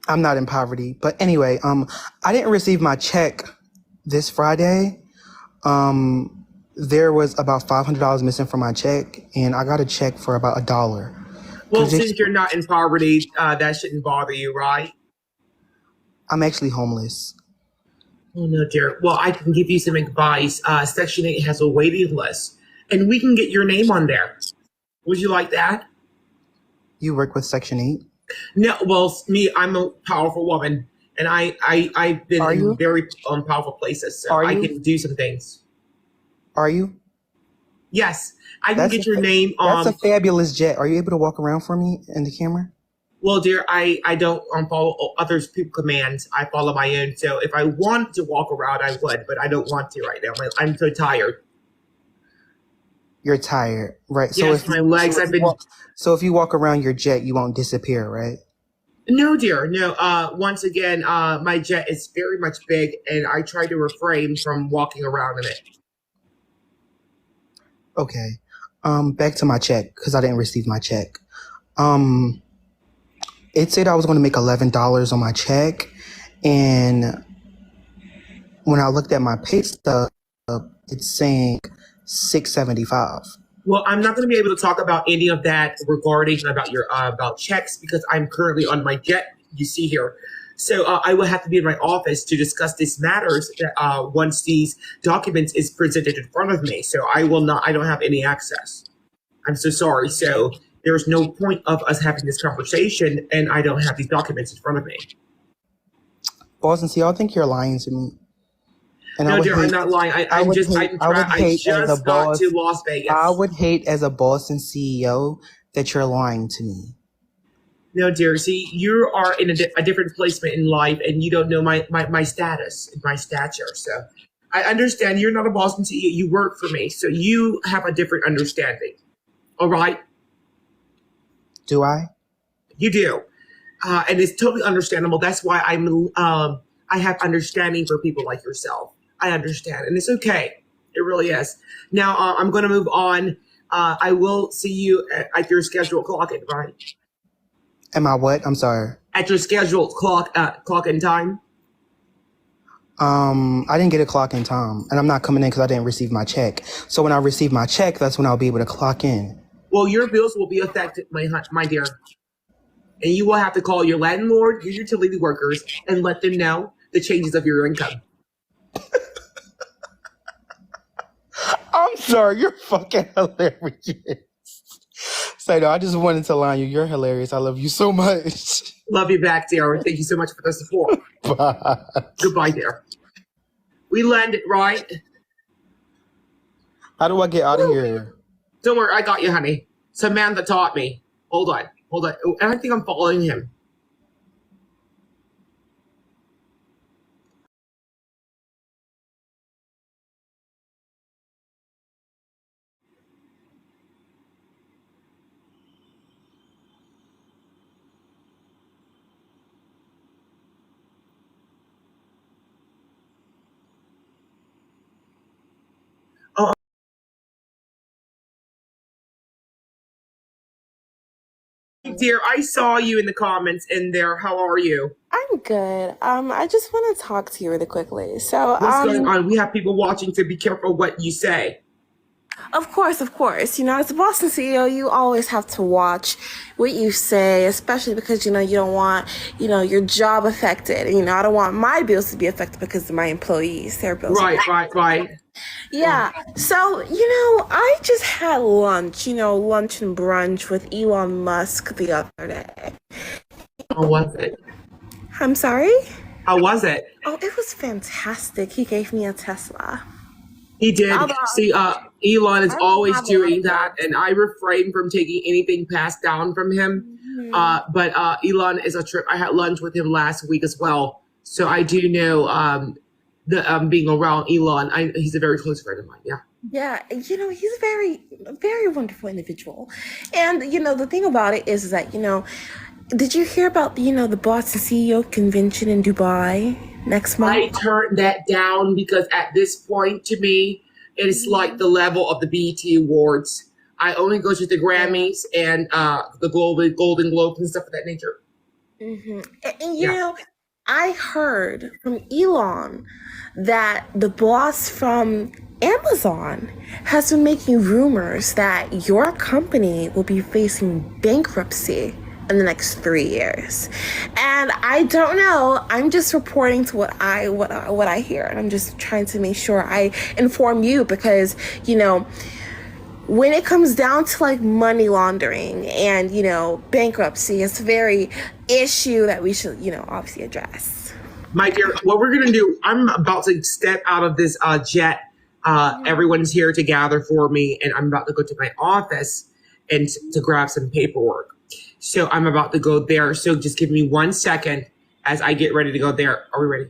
Speaker 10: I'm not in poverty, but anyway, I didn't receive my check this Friday. There was about $500 missing from my check, and I got a check for about $1.
Speaker 1: Well, since you're not in poverty, that shouldn't bother you, right?
Speaker 10: I'm actually homeless.
Speaker 1: Oh, no, dear. Well, I can give you some advice. Section 8 has a waiting list, and we can get your name on there. Would you like that?
Speaker 10: You work with Section 8?
Speaker 1: No, well, me, I'm a powerful woman, and I've been in very powerful places, so I can do some things.
Speaker 10: Are you?
Speaker 1: Yes, I can get your name on.
Speaker 10: That's a fabulous jet. Are you able to walk around for me in the camera?
Speaker 1: Well, dear, I don't follow others' people commands. I follow my own. So if I want to walk around, I would, but I don't want to right now. I'm so tired.
Speaker 10: You're tired, right?
Speaker 1: Yes, my legs.
Speaker 10: So if you walk around your jet, you won't disappear, right?
Speaker 1: No, dear, no. Once again, my jet is very much big, and I try to refrain from walking around in it.
Speaker 10: Okay. Back to my check because I didn't receive my check. It said I was going to make $11 on my check, and when I looked at my pay stub, it's saying $675.
Speaker 1: Well, I'm not going to be able to talk about any of that regarding about your about checks because I'm currently on my jet. You see here, so I will have to be in my office to discuss these matters once these documents is presented in front of me. So I will not. I don't have any access. I'm so sorry. So there's no point of us having this conversation, and I don't have these documents in front of me.
Speaker 10: Boston, see, I think you're lying to me. And
Speaker 1: no, dear, I'm not lying. I just got to Las Vegas.
Speaker 10: I would hate as a Boston CEO that you're lying to me.
Speaker 1: No, dear. See, you are in a different placement in life, and you don't know my status and my stature. So I understand you're not a Boston CEO. You work for me, so you have a different understanding. All right?
Speaker 10: Do I?
Speaker 1: You do. And it's totally understandable. That's why I have understanding for people like yourself. I understand, and it's okay. It really is. Now, I'm going to move on. I will see you at your scheduled clock-in, right?
Speaker 10: Am I what? I'm sorry.
Speaker 1: At your scheduled clock-in time?
Speaker 10: I didn't get a clock in time, and I'm not coming in because I didn't receive my check. So when I receive my check, that's when I'll be able to clock in.
Speaker 1: Well, your bills will be affected, my dear. And you will have to call your landlord, your utility workers, and let them know the changes of your income.
Speaker 10: I'm sorry, you're fucking hilarious. Saito, I just wanted to line you. You're hilarious. I love you so much.
Speaker 1: Love you back, dear. Thank you so much for the support.
Speaker 10: Bye.
Speaker 1: Goodbye, dear. We landed, right?
Speaker 10: How do I get out of here?
Speaker 1: Don't worry, I got you, honey. Samantha taught me. Hold on. Oh, and I think I'm following him. dear. I saw you in the comments in there. How are you?
Speaker 11: I'm good. I just want to talk to you really quickly. So,
Speaker 1: What's going on? We have people watching, so be careful what you say.
Speaker 11: of course. You know, as a Boston CEO, you always have to watch what you say, especially because, you know, you don't want, you know, your job affected. And, you know, I don't want my bills to be affected because of my employees, their bills.
Speaker 1: Right.
Speaker 11: Yeah. So, you know, I just had lunch and brunch with Elon Musk the other day.
Speaker 1: How was it?
Speaker 11: I'm sorry?
Speaker 1: How was it?
Speaker 11: Oh, it was fantastic. He gave me a Tesla.
Speaker 1: He did. See, Elon is always doing that, and I refrain from taking anything passed down from him. But Elon is a trip. I had lunch with him last week as well, so I do know being around Elon. He's a very close friend of mine. Yeah.
Speaker 11: Yeah, you know, he's a very, very wonderful individual. And, you know, the thing about it is that, you know, did you hear about, you know, the Boston CEO convention in Dubai next month?
Speaker 1: I turned that down because at this point, to me, it is like the level of the BET Awards. I only go to the Grammys and the Golden Globes and stuff of that nature.
Speaker 11: And you know, I heard from Elon that the boss from Amazon has been making rumors that your company will be facing bankruptcy in the next 3 years. And I don't know. I'm just reporting to what I hear, and I'm just trying to make sure I inform you because, you know, when it comes down to like money laundering and, you know, bankruptcy, it's a very issue that we should, you know, obviously address.
Speaker 1: My dear, what we're going to do, I'm about to step out of this jet. Everyone's here to gather for me, and I'm about to go to my office and to grab some paperwork. So I'm about to go there. So just give me 1 second as I get ready to go there. Are we ready?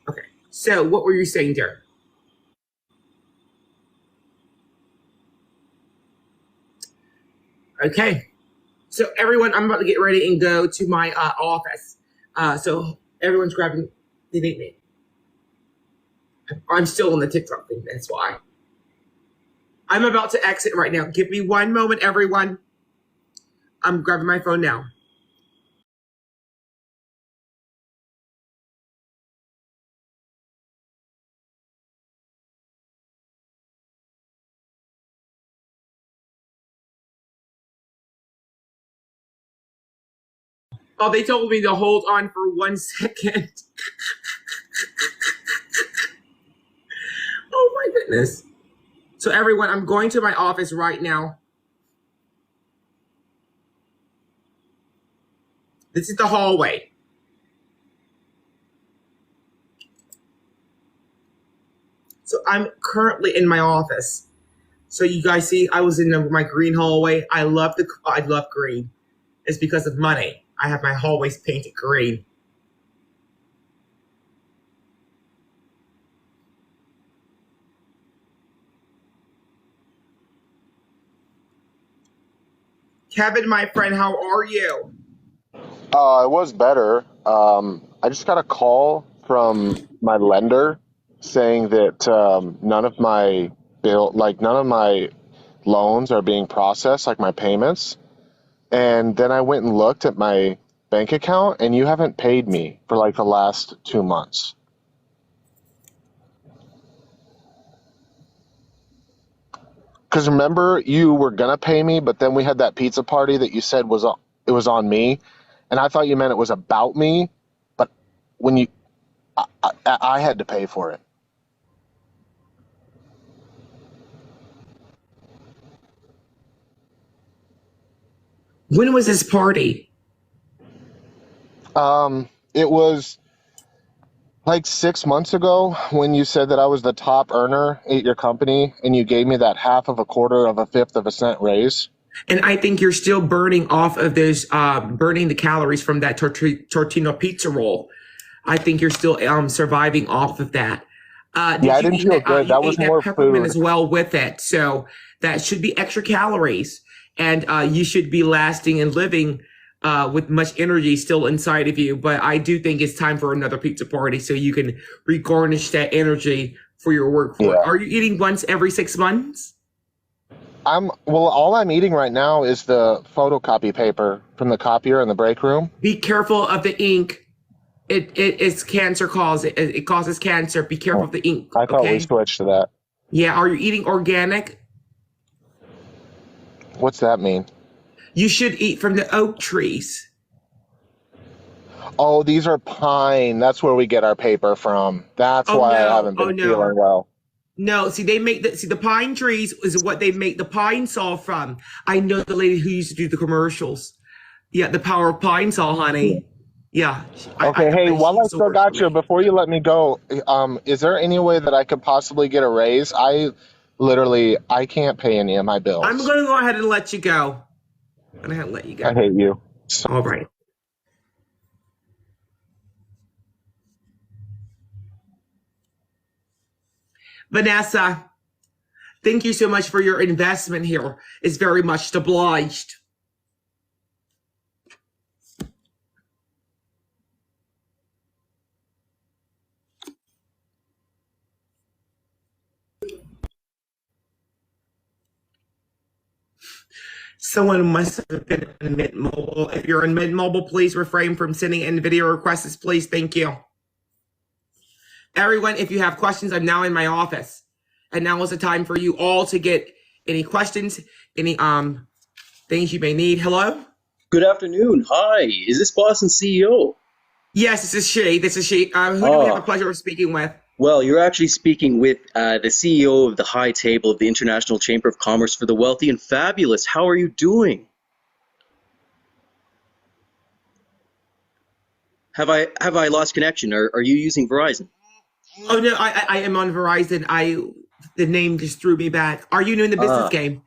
Speaker 1: Okay. So what were you saying, dear? Okay. So everyone, I'm about to get ready and go to my office. So everyone's grabbing the nickname. I'm still on the TikTok thing. That's why. I'm about to exit right now. Give me 1 moment, everyone. I'm grabbing my phone now. Oh, they told me to hold on for 1 second. Oh my goodness. So everyone, I'm going to my office right now. This is the hallway. So I'm currently in my office. So you guys see, I was in my green hallway. I love green. It's because of money. I have my hallways painted green. Kevin, my friend, how are you?
Speaker 12: It was better. I just got a call from my lender saying that none of my loans are being processed, like my payments. And then I went and looked at my bank account, and you haven't paid me for like the last 2 months. Because remember, you were gonna pay me, but then we had that pizza party that you said was on me. And I thought you meant it was about me, but when I had to pay for it.
Speaker 1: When was this party?
Speaker 12: It was like 6 months ago when you said that I was the top earner at your company, and you gave me that half of a quarter of a fifth of a cent raise.
Speaker 1: And I think you're still burning off of those, burning the calories from that tortino pizza roll. I think you're still surviving off of that.
Speaker 12: I didn't feel good. That was more
Speaker 1: peppermint
Speaker 12: food
Speaker 1: as well with it. So that should be extra calories. And you should be lasting and living with much energy still inside of you. But I do think it's time for another pizza party so you can regarnish that energy for your work.
Speaker 12: Yeah.
Speaker 1: Are you eating once every 6 months?
Speaker 12: All I'm eating right now is the photocopy paper from the copier in the break room.
Speaker 1: Be careful of the ink. It's cancer causing. It causes cancer. Be careful of the ink.
Speaker 12: I thought we
Speaker 1: Okay.
Speaker 12: switched to that.
Speaker 1: Yeah. Are you eating organic?
Speaker 12: What's that mean?
Speaker 1: You should eat from the oak trees.
Speaker 12: Oh, these are pine. That's where we get our paper from. That's why I haven't been feeling well.
Speaker 1: No, see, the pine trees is what they make the pine saw from. I know the lady who used to do the commercials. Yeah, the power of pine saw, honey. Yeah.
Speaker 12: Okay, hey, while I still got you, before you let me go, is there any way that I could possibly get a raise? I can't pay any of my bills.
Speaker 1: I'm going to go ahead and let you go. I'm going to let you go.
Speaker 12: I hate you.
Speaker 1: All right. Vanessa, thank you so much for your investment here. It's very much obliged. Someone must have been in Mint Mobile. If you're in Mint Mobile, please refrain from sending in video requests, please. Thank you. Everyone, if you have questions, I'm now in my office. And now is the time for you all to get any questions, any things you may need. Hello?
Speaker 13: Good afternoon. Hi. Is this Boston CEO?
Speaker 1: Yes, this is she. Who do we have the pleasure of speaking with?
Speaker 13: Well, you're actually speaking with the CEO of the High Table of the International Chamber of Commerce for the Wealthy and Fabulous. How are you doing? Have I lost connection? Are you using Verizon?
Speaker 1: Oh no, I am on Verizon. The name just threw me back. Are you new in the business game?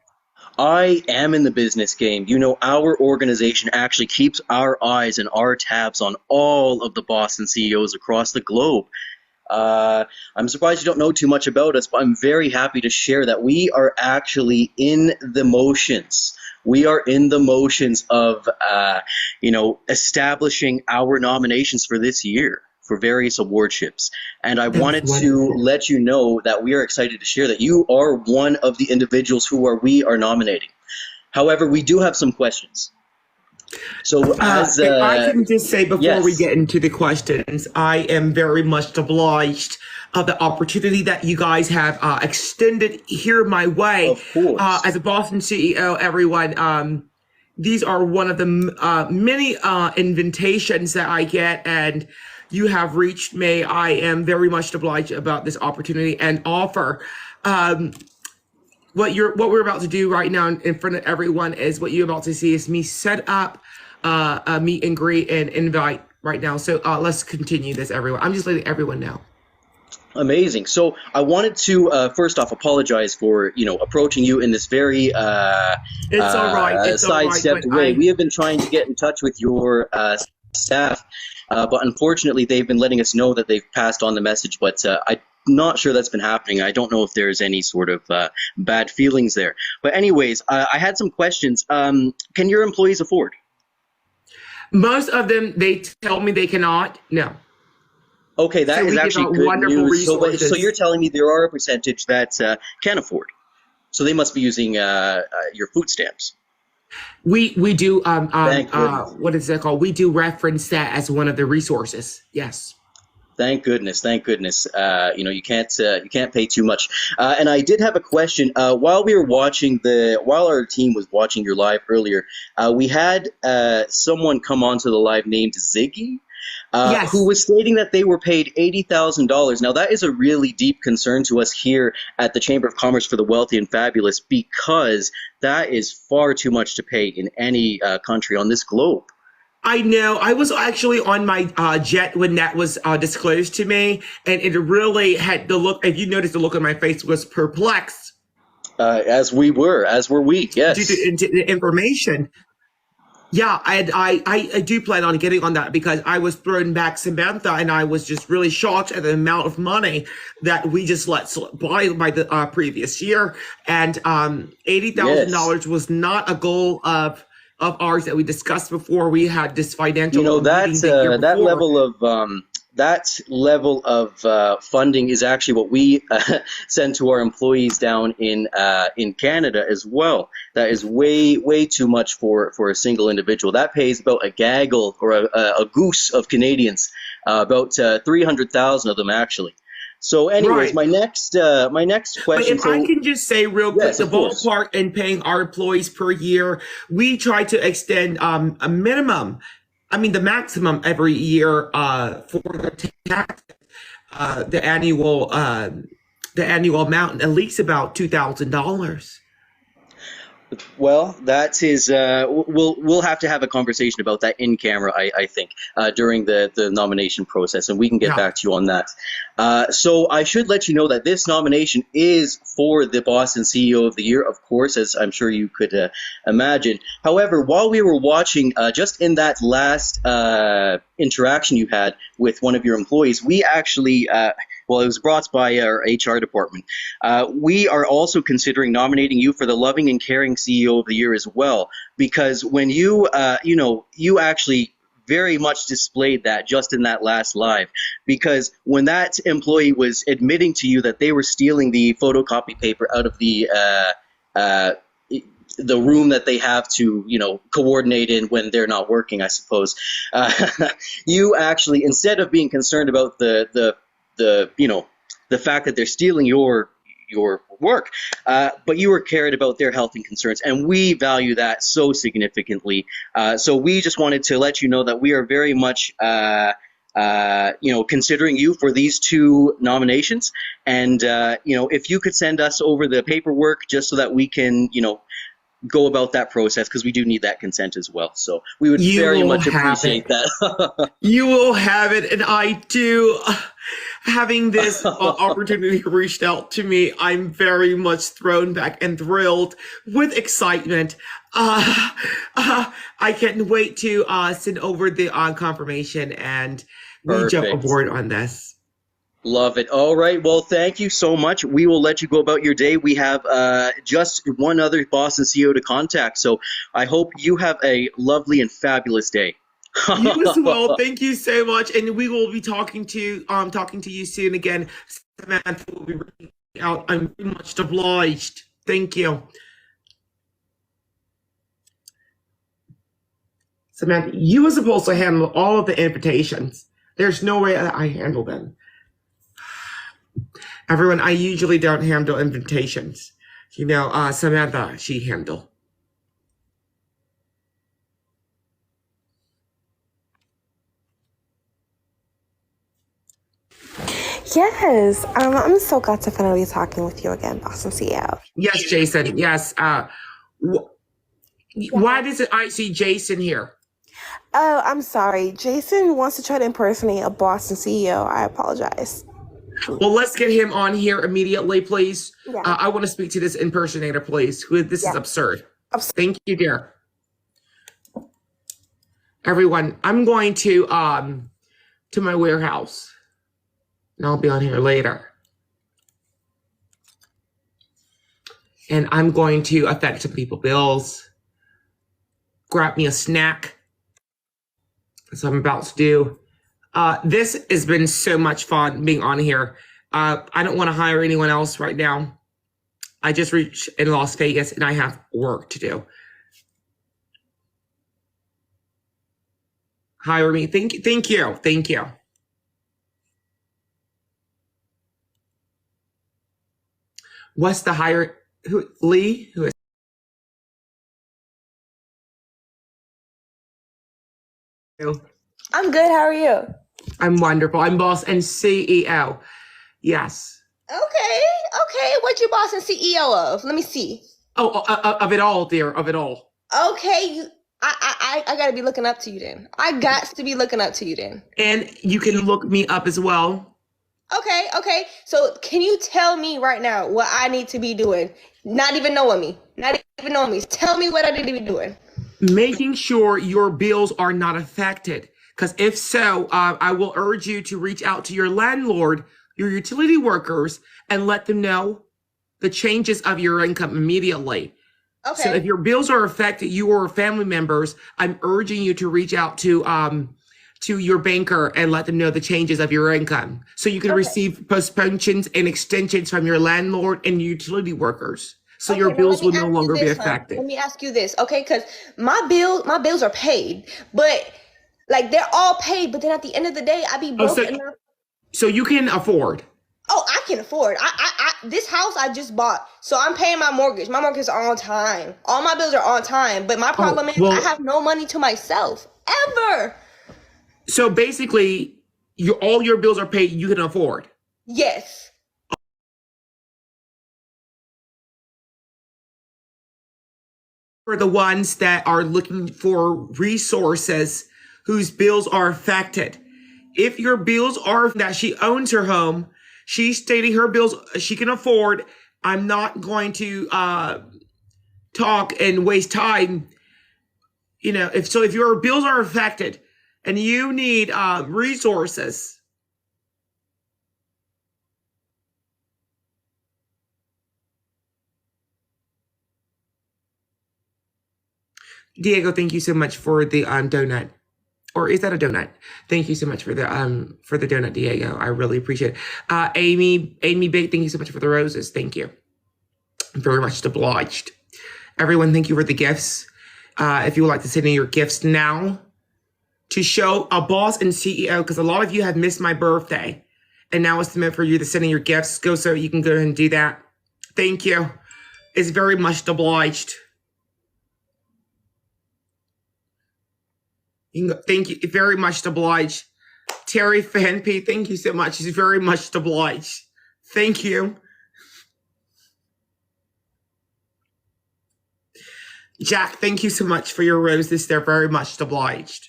Speaker 13: I am in the business game. You know, our organization actually keeps our eyes and our tabs on all of the Boston CEOs across the globe. I'm surprised you don't know too much about us, but I'm very happy to share that we are actually in the motions. We are in the motions of, establishing our nominations for this year for various awardships. And I wanted to let you know that we are excited to share that you are one of the individuals we are nominating. However, we do have some questions. So if
Speaker 1: I can just say before we get into the questions, I am very much obliged of the opportunity that you guys have extended here my way.
Speaker 13: Of course.
Speaker 1: As a Boston CEO, everyone, these are one of the many invitations that I get, and you have reached me. I am very much obliged about this opportunity and offer. What we're about to do right now in front of everyone is what you're about to see is me set up a meet and greet and invite right now. So let's continue this, everyone. I'm just letting everyone know.
Speaker 13: Amazing. So I wanted to first off apologize for approaching you in this very
Speaker 1: it's all right. It's
Speaker 13: sidestepped way. We have been trying to get in touch with your staff, but unfortunately they've been letting us know that they've passed on the message. But I'm not sure that's been happening. I don't know if there's any sort of bad feelings there. But anyways, I had some questions. Can your employees afford?
Speaker 1: Most of them, they tell me they cannot. No.
Speaker 13: Okay, that is actually good news. So you're telling me there are a percentage that can afford. So they must be using your food stamps.
Speaker 1: We do what is it called? We do reference that as one of the resources. Yes.
Speaker 13: Thank goodness. Thank goodness. You can't pay too much. And I did have a question. While our team was watching your live earlier, we had someone come onto the live named Ziggy. Who was stating that they were paid $80,000. Now, that is a really deep concern to us here at the Chamber of Commerce for the Wealthy and Fabulous, because that is far too much to pay in any country on this globe.
Speaker 1: I know. I was actually on my jet when that was disclosed to me, and it really had the look. If you noticed, the look on my face was perplexed.
Speaker 13: As were we. Yes.
Speaker 1: Due to the information. Yeah, I do plan on getting on that because I was thrown back Samantha, and I was just really shocked at the amount of money that we just let slip by the previous year. And $80,000 was not a goal of ours that we discussed before we had this financial.
Speaker 13: That level of that level of funding is actually what we send to our employees down in Canada as well. That is way too much for a single individual. That pays about a gaggle or a goose of Canadians, about 300,000 of them actually. So, anyways,
Speaker 1: Right.
Speaker 13: my next
Speaker 1: But
Speaker 13: question.
Speaker 1: if I can just say real quick,
Speaker 13: Yes,
Speaker 1: the
Speaker 13: of course.
Speaker 1: ballpark in paying our employees per year, we try to extend a minimum, I mean the maximum every year for the tax, the annual amount, at least about $2,000.
Speaker 13: Well, that is, we'll have to have a conversation about that in camera, I think, during the nomination process, and we can get
Speaker 1: Yeah.
Speaker 13: back to you on that. So I should let you know that this nomination is for the Boston CEO of the Year, of course, as I'm sure you could imagine. However, while we were watching, just in that last interaction you had with one of your employees, we actually, well, it was brought by our HR department. We are also considering nominating you for the Loving and Caring CEO of the Year as well, because when you, you actually very much displayed that just in that last live, because when that employee was admitting to you that they were stealing the photocopy paper out of the room that they have to, coordinate in when they're not working, I suppose, you actually, instead of being concerned about the fact that they're stealing your work, but you were cared about their health and concerns, and we value that so significantly. So we just wanted to let you know that we are very much, considering you for these two nominations, and if you could send us over the paperwork just so that we can, go about that process, because we do need that consent as well. So we would very much appreciate that.
Speaker 1: You will have it, and I do. Having this opportunity reached out to me, I'm very much thrown back and thrilled with excitement. I can't wait to send over the confirmation, and we jump
Speaker 13: Perfect.
Speaker 1: aboard on this.
Speaker 13: Love it. All right. Well, thank you so much. We will let you go about your day. We have just one other Boston CEO to contact. So I hope you have a lovely and fabulous day.
Speaker 1: You as well. Thank you so much, and we will be talking to you soon again. Samantha will be reaching out. I'm very much obliged. Thank you, Samantha. You were supposed to handle all of the invitations. There's no way that I handle them. Everyone, I usually don't handle invitations. Samantha, she handle.
Speaker 11: Yes, I'm so glad to finally be talking with you again, Boston CEO.
Speaker 1: Yes, Jason. Yes. Why does I see Jason here?
Speaker 11: Oh, I'm sorry. Jason wants to try to impersonate a Boston CEO. I apologize.
Speaker 1: Well, let's get him on here immediately, please.
Speaker 11: Yeah.
Speaker 1: I want to speak to this impersonator, please. This is absurd. Thank you, dear. Everyone, I'm going to my warehouse, and I'll be on here later. And I'm going to affect some people's bills, grab me a snack, as I'm about to do. This has been so much fun being on here. I don't want to hire anyone else right now. I just reached in Las Vegas and I have work to do. Hire me. Thank you. What's the hire? Lee? Who is?
Speaker 11: I'm good. How are you?
Speaker 1: I'm wonderful. I'm boss and CEO. Yes.
Speaker 11: Okay. What you boss and CEO of? Let me see.
Speaker 1: Of it all, dear. Of it all.
Speaker 11: Okay. I gotta be looking up to you then. I got to be looking up to you then.
Speaker 1: And you can look me up as well.
Speaker 11: Okay. So can you tell me right now what I need to be doing? Not even knowing me. Tell me what I need to be doing.
Speaker 1: Making sure your bills are not affected. Because if so, I will urge you to reach out to your landlord, your utility workers, and let them know the changes of your income immediately.
Speaker 11: Okay.
Speaker 1: So if your bills are affected, you or family members, I'm urging you to reach out to to your banker and let them know the changes of your income. So you can
Speaker 14: Okay.
Speaker 1: receive postponements and extensions from your landlord and utility workers. So your
Speaker 14: Okay, now let
Speaker 1: bills
Speaker 14: me
Speaker 1: will no
Speaker 14: ask you
Speaker 1: longer be
Speaker 14: this, hon.
Speaker 1: affected.
Speaker 14: Let me ask you this, okay? Because my bills are paid, but like they're all paid. But then at the end of the day, I be
Speaker 1: Oh,
Speaker 14: broke
Speaker 1: so,
Speaker 14: enough.
Speaker 1: so you can afford.
Speaker 14: Oh, I can afford. This house I just bought, so I'm paying my mortgage. My mortgage is on time. All my bills are on time. But my problem is I have no money to myself ever.
Speaker 1: So basically, all your bills are paid. You can afford.
Speaker 14: Yes.
Speaker 1: For the ones that are looking for resources whose bills are affected. If your bills are that she owns her home, she's stating her bills she can afford. I'm not going to talk and waste time. You know, if your bills are affected and you need resources. Diego, thank you so much for the donut. Or is that a donut? Thank you so much for the donut, Diego. I really appreciate it. Amy Bate, thank you so much for the roses. Thank you. I'm very much obliged. Everyone, thank you for the gifts. If you would like to send in your gifts now to show a boss and CEO, because a lot of you have missed my birthday, and now it's the moment for you to send in your gifts. Go so you can go ahead and do that. Thank you. It's very much obliged. Thank you, very much obliged. Terry Fanpy, thank you so much. It's very much obliged. Thank you. Jack, thank you so much for your roses. They're very much obliged.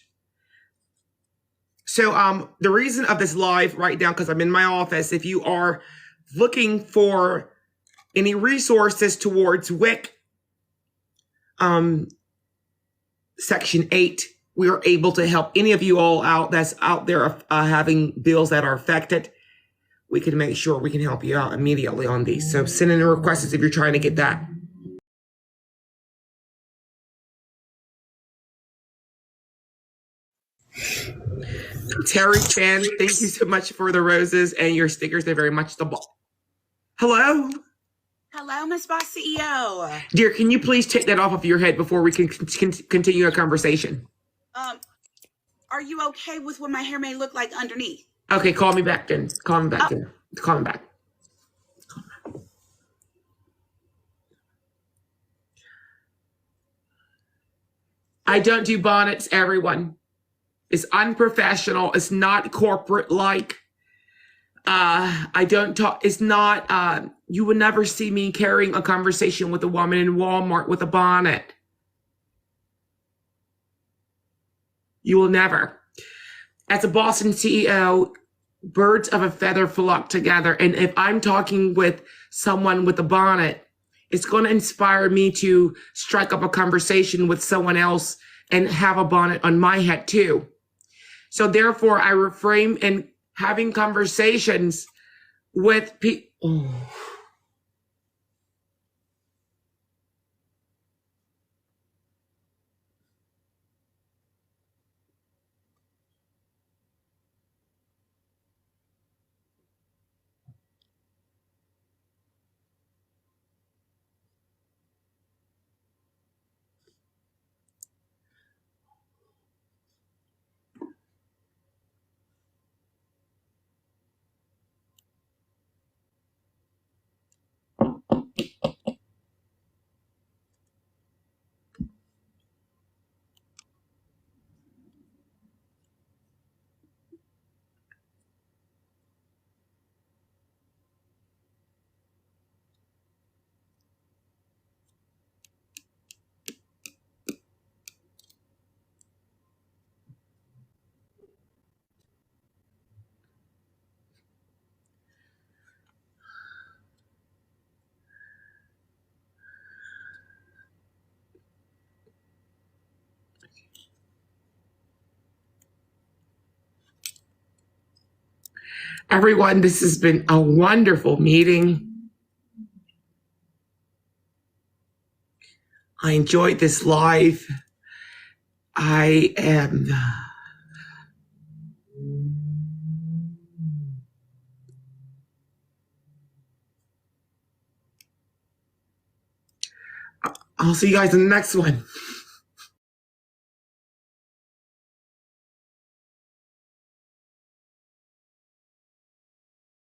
Speaker 1: So the reason of this live right now, because I'm in my office, if you are looking for any resources towards WIC, Section 8, we are able to help any of you all out that's out there having bills that are affected. We can make sure we can help you out immediately on these. So send in the requests if you're trying to get that. Terry Chan, thank you so much for the roses and your stickers. They're very much the ball. Hello?
Speaker 15: Hello, Miss Boss CEO.
Speaker 1: Dear, can you please take that off of your head before we can continue a conversation?
Speaker 15: Are you okay with what my hair may look like underneath?
Speaker 1: Okay, call me back then. Call me back then. Call me back. I don't do bonnets, everyone. It's unprofessional. It's not corporate like. I don't talk. It's not. You would never see me carrying a conversation with a woman in Walmart with a bonnet. You will never. As a Boston CEO, birds of a feather flock together. And if I'm talking with someone with a bonnet, it's going to inspire me to strike up a conversation with someone else and have a bonnet on my head too. So therefore, I refrain in having conversations with people. Everyone, this has been a wonderful meeting. I enjoyed this live. I am I'll see you guys in the next one.